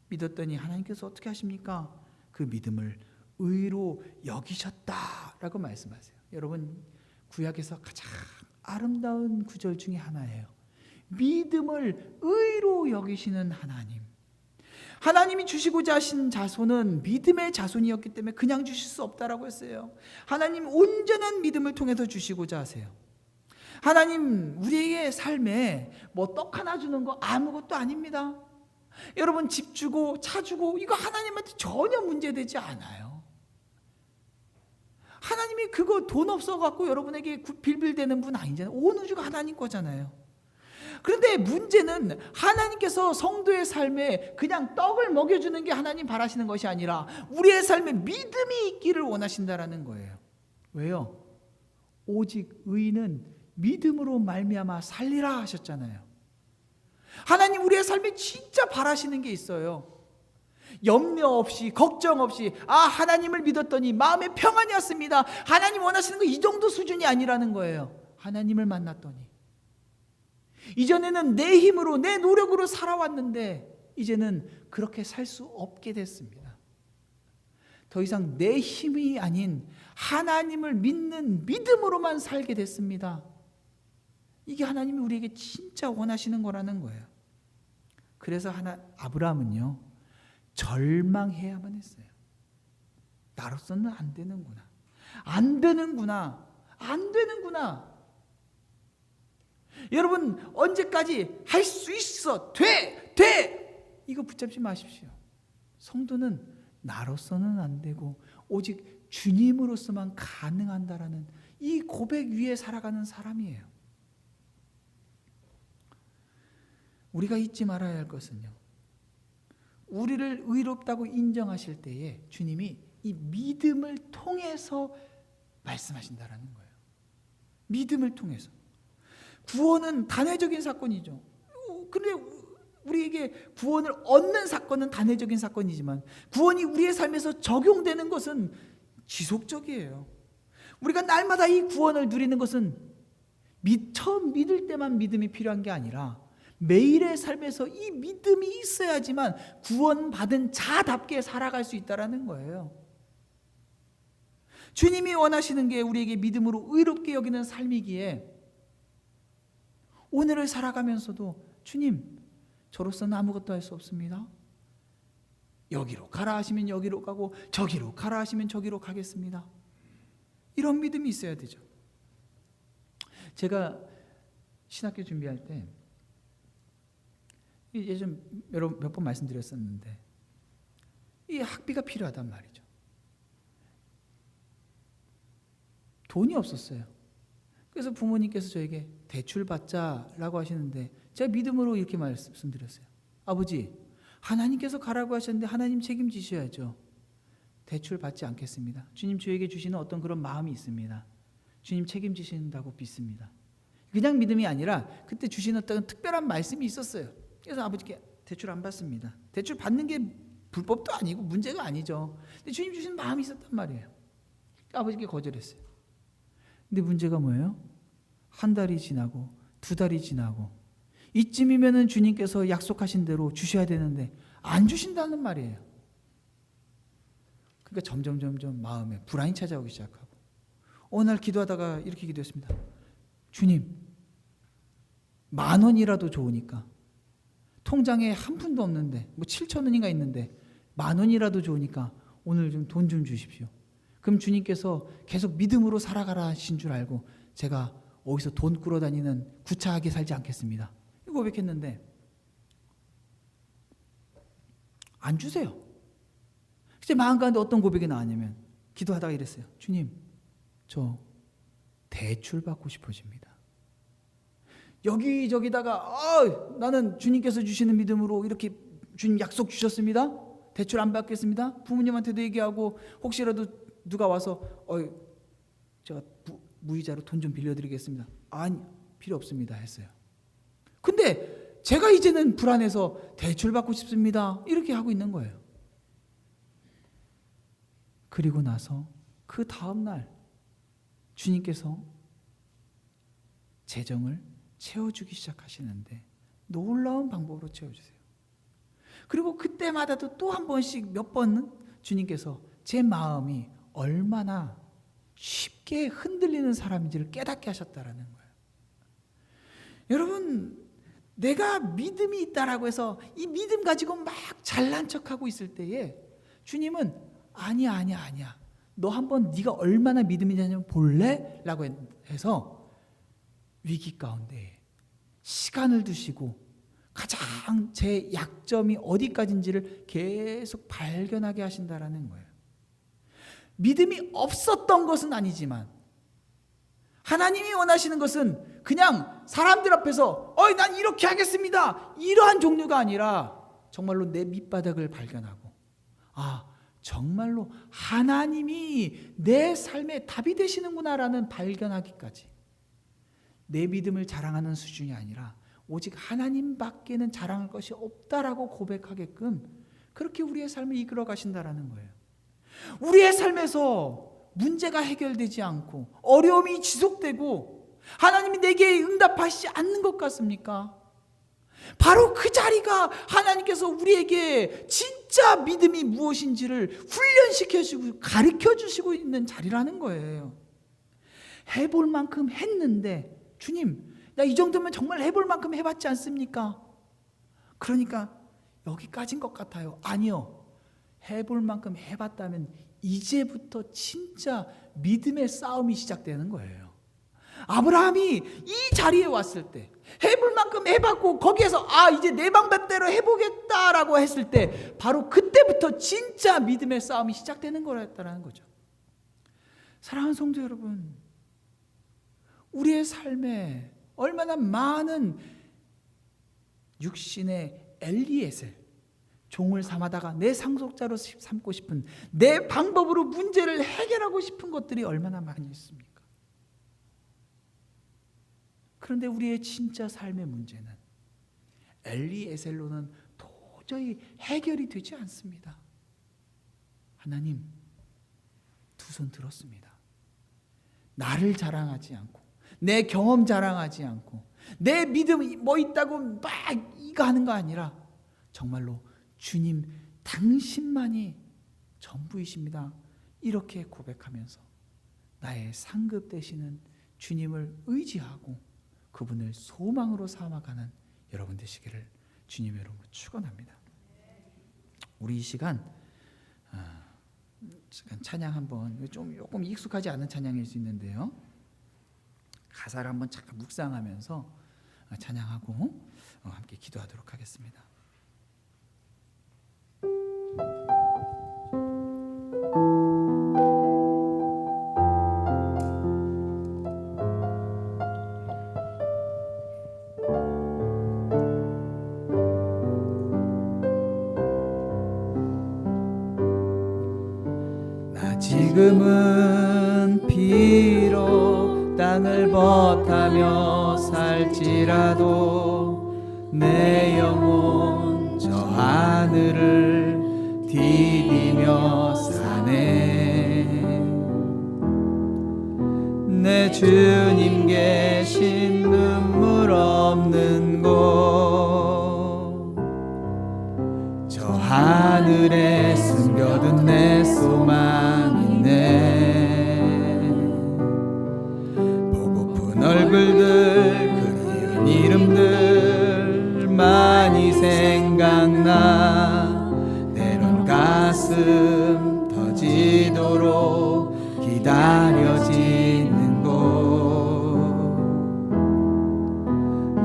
믿었더니 하나님께서 어떻게 하십니까? 그 믿음을 의로 여기셨다라고 말씀하세요. 여러분, 구약에서 가장 아름다운 구절 중에 하나예요. 믿음을 의로 여기시는 하나님. 하나님이 주시고자 하신 자손은 믿음의 자손이었기 때문에 그냥 주실 수 없다라고 했어요. 하나님 온전한 믿음을 통해서 주시고자 하세요. 하나님 우리에게 삶에 뭐 떡 하나 주는 거 아무것도 아닙니다. 여러분 집 주고 차 주고 이거 하나님한테 전혀 문제되지 않아요. 하나님이 그거 돈 없어갖고 여러분에게 빌빌대는 분 아니잖아요. 온 우주가 하나님 거잖아요. 그런데 문제는 하나님께서 성도의 삶에 그냥 떡을 먹여주는 게 하나님 바라시는 것이 아니라 우리의 삶에 믿음이 있기를 원하신다라는 거예요. 왜요? 오직 의인은 믿음으로 말미암아 살리라 하셨잖아요. 하나님 우리의 삶에 진짜 바라시는 게 있어요. 염려 없이 걱정 없이 하나님을 믿었더니 마음에 평안이 왔습니다. 하나님 원하시는 거 이 정도 수준이 아니라는 거예요. 하나님을 만났더니 이전에는 내 힘으로 내 노력으로 살아왔는데 이제는 그렇게 살 수 없게 됐습니다. 더 이상 내 힘이 아닌 하나님을 믿는 믿음으로만 살게 됐습니다. 이게 하나님이 우리에게 진짜 원하시는 거라는 거예요. 그래서 아브라함은요 절망해야만 했어요. 나로서는 안 되는구나. 안 되는구나. 안 되는구나. 여러분 언제까지 할 수 있어. 돼. 이거 붙잡지 마십시오. 성도는 나로서는 안 되고 오직 주님으로서만 가능한다라는 이 고백 위에 살아가는 사람이에요. 우리가 잊지 말아야 할 것은요, 우리를 의롭다고 인정하실 때에 주님이 이 믿음을 통해서 말씀하신다라는 거예요. 믿음을 통해서. 구원은 단회적인 사건이죠. 그런데 우리에게 구원을 얻는 사건은 단회적인 사건이지만 구원이 우리의 삶에서 적용되는 것은 지속적이에요. 우리가 날마다 이 구원을 누리는 것은 처음 믿을 때만 믿음이 필요한 게 아니라 매일의 삶에서 이 믿음이 있어야지만 구원받은 자답게 살아갈 수 있다는 거예요. 주님이 원하시는 게 우리에게 믿음으로 의롭게 여기는 삶이기에 오늘을 살아가면서도 주님, 저로서는 아무것도 할 수 없습니다. 여기로 가라 하시면 여기로 가고 저기로 가라 하시면 저기로 가겠습니다. 이런 믿음이 있어야 되죠. 제가 신학교 준비할 때 예전 몇 번 말씀드렸었는데 이 학비가 필요하단 말이죠. 돈이 없었어요. 그래서 부모님께서 저에게 대출 받자라고 하시는데 제가 믿음으로 이렇게 말씀드렸어요. 아버지, 하나님께서 가라고 하셨는데 하나님 책임지셔야죠. 대출 받지 않겠습니다. 주님 저에게 주시는 어떤 그런 마음이 있습니다. 주님 책임지신다고 믿습니다. 그냥 믿음이 아니라 그때 주시는 어떤 특별한 말씀이 있었어요. 그래서 아버지께 대출 안 받습니다. 대출 받는 게 불법도 아니고 문제가 아니죠. 근데 주님 주신 마음이 있었단 말이에요. 아버지께 거절했어요. 근데 문제가 뭐예요? 한 달이 지나고 두 달이 지나고 이쯤이면은 주님께서 약속하신 대로 주셔야 되는데 안 주신다는 말이에요. 그러니까 점점 마음에 불안이 찾아오기 시작하고 어느 날 기도하다가 이렇게 기도했습니다. 주님, 10,000원이라도 좋으니까 통장에 한 푼도 없는데 7,000원인가 있는데 10,000원이라도 좋으니까 오늘 좀 돈 좀 주십시오. 그럼 주님께서 계속 믿음으로 살아가라 하신 줄 알고 제가 어디서 돈 끌어다니는 구차하게 살지 않겠습니다. 이거 고백했는데 안 주세요. 제 마음 가운데 어떤 고백이 나왔냐면 기도하다가 이랬어요. 주님, 저 대출 받고 싶어집니다. 여기저기다가 나는 주님께서 주시는 믿음으로 이렇게 주님 약속 주셨습니다. 대출 안 받겠습니다. 부모님한테도 얘기하고 혹시라도 누가 와서 제가 무이자로 돈 좀 빌려드리겠습니다. 아니, 필요 없습니다 했어요. 근데 제가 이제는 불안해서 대출 받고 싶습니다 이렇게 하고 있는 거예요. 그리고 나서 그 다음 날 주님께서 재정을 채워주기 시작하시는데 놀라운 방법으로 채워주세요. 그리고 그때마다도 또 한 번씩 몇 번은 주님께서 제 마음이 얼마나 쉽게 흔들리는 사람인지를 깨닫게 하셨다라는 거예요. 여러분, 내가 믿음이 있다라고 해서 이 믿음 가지고 막 잘난 척하고 있을 때에 주님은 아니야. 너 한번 네가 얼마나 믿음이 있냐면 볼래? 라고 해서 위기 가운데 시간을 두시고 가장 제 약점이 어디까지인지를 계속 발견하게 하신다라는 거예요. 믿음이 없었던 것은 아니지만 하나님이 원하시는 것은 그냥 사람들 앞에서 난 이렇게 하겠습니다, 이러한 종류가 아니라 정말로 내 밑바닥을 발견하고 정말로 하나님이 내 삶의 답이 되시는구나라는 발견하기까지, 내 믿음을 자랑하는 수준이 아니라 오직 하나님밖에는 자랑할 것이 없다라고 고백하게끔 그렇게 우리의 삶을 이끌어 가신다라는 거예요. 우리의 삶에서 문제가 해결되지 않고 어려움이 지속되고 하나님이 내게 응답하시지 않는 것 같습니까? 바로 그 자리가 하나님께서 우리에게 진짜 믿음이 무엇인지를 훈련시켜주고 가르쳐주시고 있는 자리라는 거예요. 해볼 만큼 했는데 주님, 나 이 정도면 정말 해볼 만큼 해봤지 않습니까? 그러니까 여기까지인 것 같아요. 아니요, 해볼 만큼 해봤다면 이제부터 진짜 믿음의 싸움이 시작되는 거예요. 아브라함이 이 자리에 왔을 때 해볼 만큼 해봤고 거기에서 이제 내 방법대로 해보겠다라고 했을 때 바로 그때부터 진짜 믿음의 싸움이 시작되는 거였다는 거죠. 사랑하는 성도 여러분, 우리의 삶에 얼마나 많은 육신의 엘리에셀, 종을 삼아다가 내 상속자로 삼고 싶은 내 방법으로 문제를 해결하고 싶은 것들이 얼마나 많이 있습니까? 그런데 우리의 진짜 삶의 문제는 엘리에셀로는 도저히 해결이 되지 않습니다. 하나님, 두 손 들었습니다. 나를 자랑하지 않고 내 경험 자랑하지 않고 내 믿음이 뭐 있다고 막 이거 하는 거 아니라 정말로 주님 당신만이 전부이십니다. 이렇게 고백하면서 나의 상급 되시는 주님을 의지하고 그분을 소망으로 삼아가는 여러분 되시기를 주님의 이름으로 축원합니다. 우리 이 시간 찬양 한번, 조금 익숙하지 않은 찬양일 수 있는데요, 가사를 한번 잠깐 묵상하면서 찬양하고 함께 기도하도록 하겠습니다. 지금은 비록 땅을 벗하며 살지라도 내 영혼 저 하늘을 디디며 사네. 내 주님 계신 눈물 없는 곳, 저 하늘에 숨겨둔 내 소망 있네. 보고픈 얼굴들, 그리운 이름들 많이 생각나. 때론 가슴 터지도록 기다려지는 곳,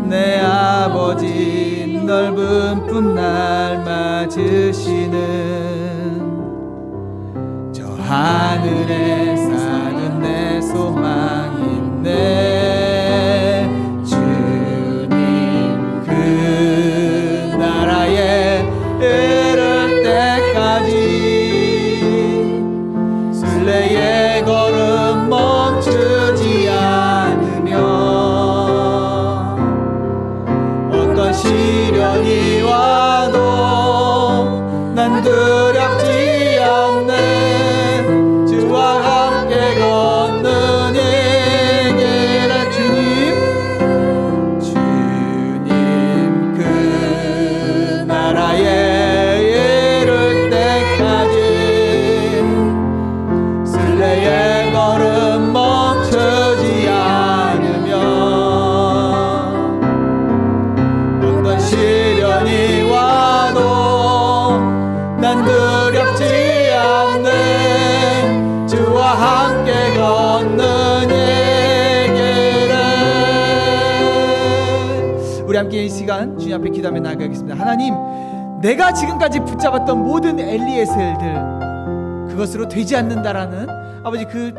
내 아버지 넓은 품 날 맞으시는 저 하늘에 사는 내 소망 있네. 주님 그 나라에 이를 때까지 순례의 걸음 멈추지 않으며 어떤 시련이 와도 난 두렵지 않네. 주와 함께 걷는 이 길에 주님 그 나라에 함께 이 시간 주님 앞에 기도하며 나아가겠습니다. 하나님, 내가 지금까지 붙잡았던 모든 엘리에셀들, 그것으로 되지 않는다라는 아버지 그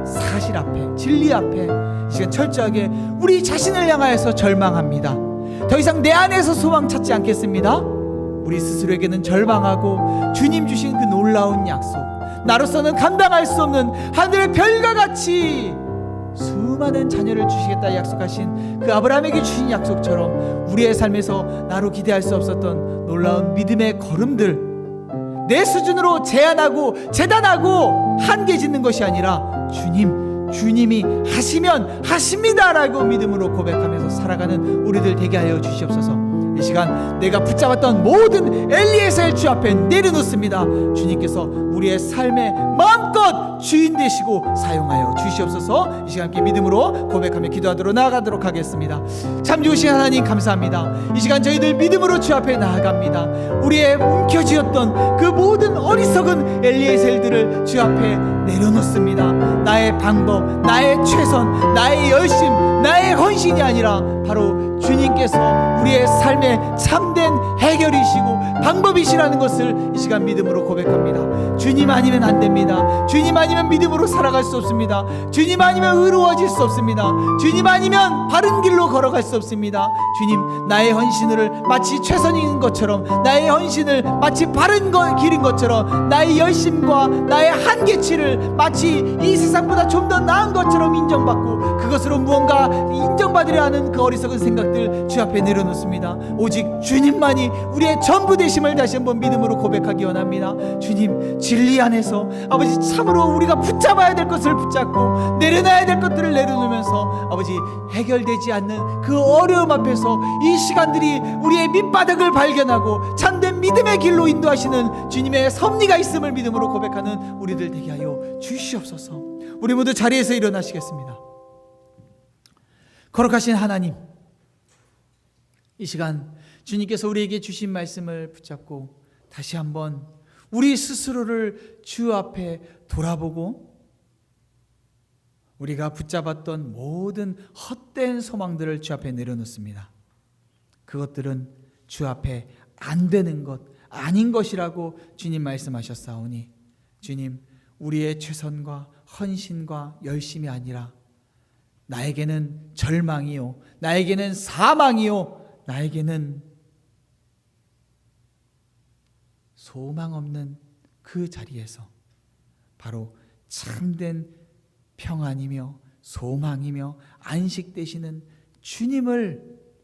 사실 앞에, 진리 앞에 이 시간 철저하게 우리 자신을 향하여서 절망합니다. 더 이상 내 안에서 소망 찾지 않겠습니다. 우리 스스로에게는 절망하고 주님 주신 그 놀라운 약속, 나로서는 감당할 수 없는 하늘의 별과 같이 수많은 자녀를 주시겠다 약속하신 그 아브라함에게 주신 약속처럼 우리의 삶에서 나로 기대할 수 없었던 놀라운 믿음의 걸음들, 내 수준으로 제한하고 재단하고 한계 짓는 것이 아니라 주님이 하시면 하십니다라고 믿음으로 고백하면서 살아가는 우리들 되게 하여 주시옵소서. 이 시간 내가 붙잡았던 모든 엘리에셀 주 앞에 내려놓습니다. 주님께서 우리의 삶에 마음껏 주인 되시고 사용하여 주시옵소서. 이 시간 함께 믿음으로 고백하며 기도하도록 나아가도록 하겠습니다. 참 좋으신 하나님 감사합니다. 이 시간 저희들 믿음으로 주 앞에 나아갑니다. 우리의 움켜쥐었던 그 모든 어리석은 엘리에셀들을 주 앞에 내려놓습니다. 나의 방법, 나의 최선, 나의 열심, 나의 헌신이 아니라 바로 주님께서 우리의 삶의 참된 해결이시고 방법이시라는 것을 이 시간 믿음으로 고백합니다. 주님 아니면 안 됩니다. 주님 아니면 믿음으로 살아갈 수 없습니다. 주님 아니면 의로워질 수 없습니다. 주님 아니면 바른 길로 걸어갈 수 없습니다. 주님, 나의 헌신을 마치 최선인 것처럼, 나의 헌신을 마치 바른 길인 것처럼, 나의 열심과 나의 한계치를 마치 이 세상보다 좀 더 나은 것처럼 인정받고 그것으로 무언가 인정받으려 하는 그 어리석은 생각들 주 앞에 내려놓습니다. 오직 주님만이 우리의 전부 되심을 다시 한번 믿음으로 고백하기 원합니다. 주님, 진리 안에서 아버지 참으로 우리가 붙잡아야 될 것을 붙잡고 내려놔야 될 것들을 내려놓으면서 아버지 해결되지 않는 그 어려움 앞에서 이 시간들이 우리의 밑바닥을 발견하고 참된 믿음의 길로 인도하시는 주님의 섭리가 있음을 믿음으로 고백하는 우리들 되게 하여 주시옵소서. 우리 모두 자리에서 일어나시겠습니다. 거룩하신 하나님, 이 시간 주님께서 우리에게 주신 말씀을 붙잡고 다시 한번 우리 스스로를 주 앞에 돌아보고 우리가 붙잡았던 모든 헛된 소망들을 주 앞에 내려놓습니다. 그것들은 주 앞에 안 되는 것, 아닌 것이라고 주님 말씀하셨사오니 주님, 우리의 최선과 헌신과 열심이 아니라 나에게는 절망이요, 나에게는 사망이요, 나에게는 소망 없는 그 자리에서 바로 참된 평안이며 소망이며 안식 되시는 주님을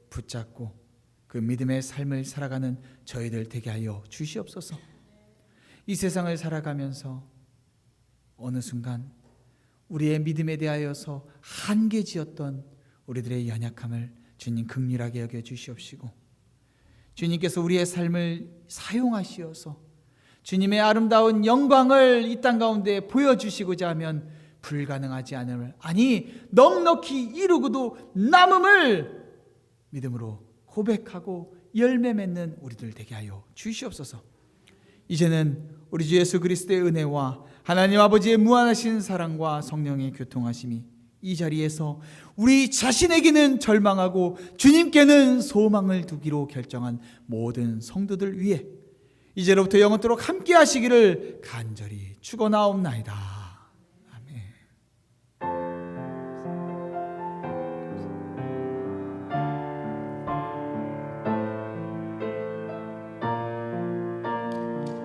붙잡고 그 믿음의 삶을 살아가는 저희들 되게 하여 주시옵소서. 이 세상을 살아가면서 어느 순간 우리의 믿음에 대하여서 한계지었던 우리들의 연약함을 주님 긍휼하게 여겨 주시옵시고 주님께서 우리의 삶을 사용하시어서 주님의 아름다운 영광을 이 땅 가운데 보여주시고자 하면 불가능하지 않음을, 아니 넉넉히 이루고도 남음을 믿음으로 고백하고 열매 맺는 우리들 되게 하여 주시옵소서. 이제는 우리 주 예수 그리스도의 은혜와 하나님 아버지의 무한하신 사랑과 성령의 교통하심이 이 자리에서 우리 자신에게는 절망하고 주님께는 소망을 두기로 결정한 모든 성도들 위해 이제로부터 영원토록 함께 하시기를 간절히 축원하옵나이다.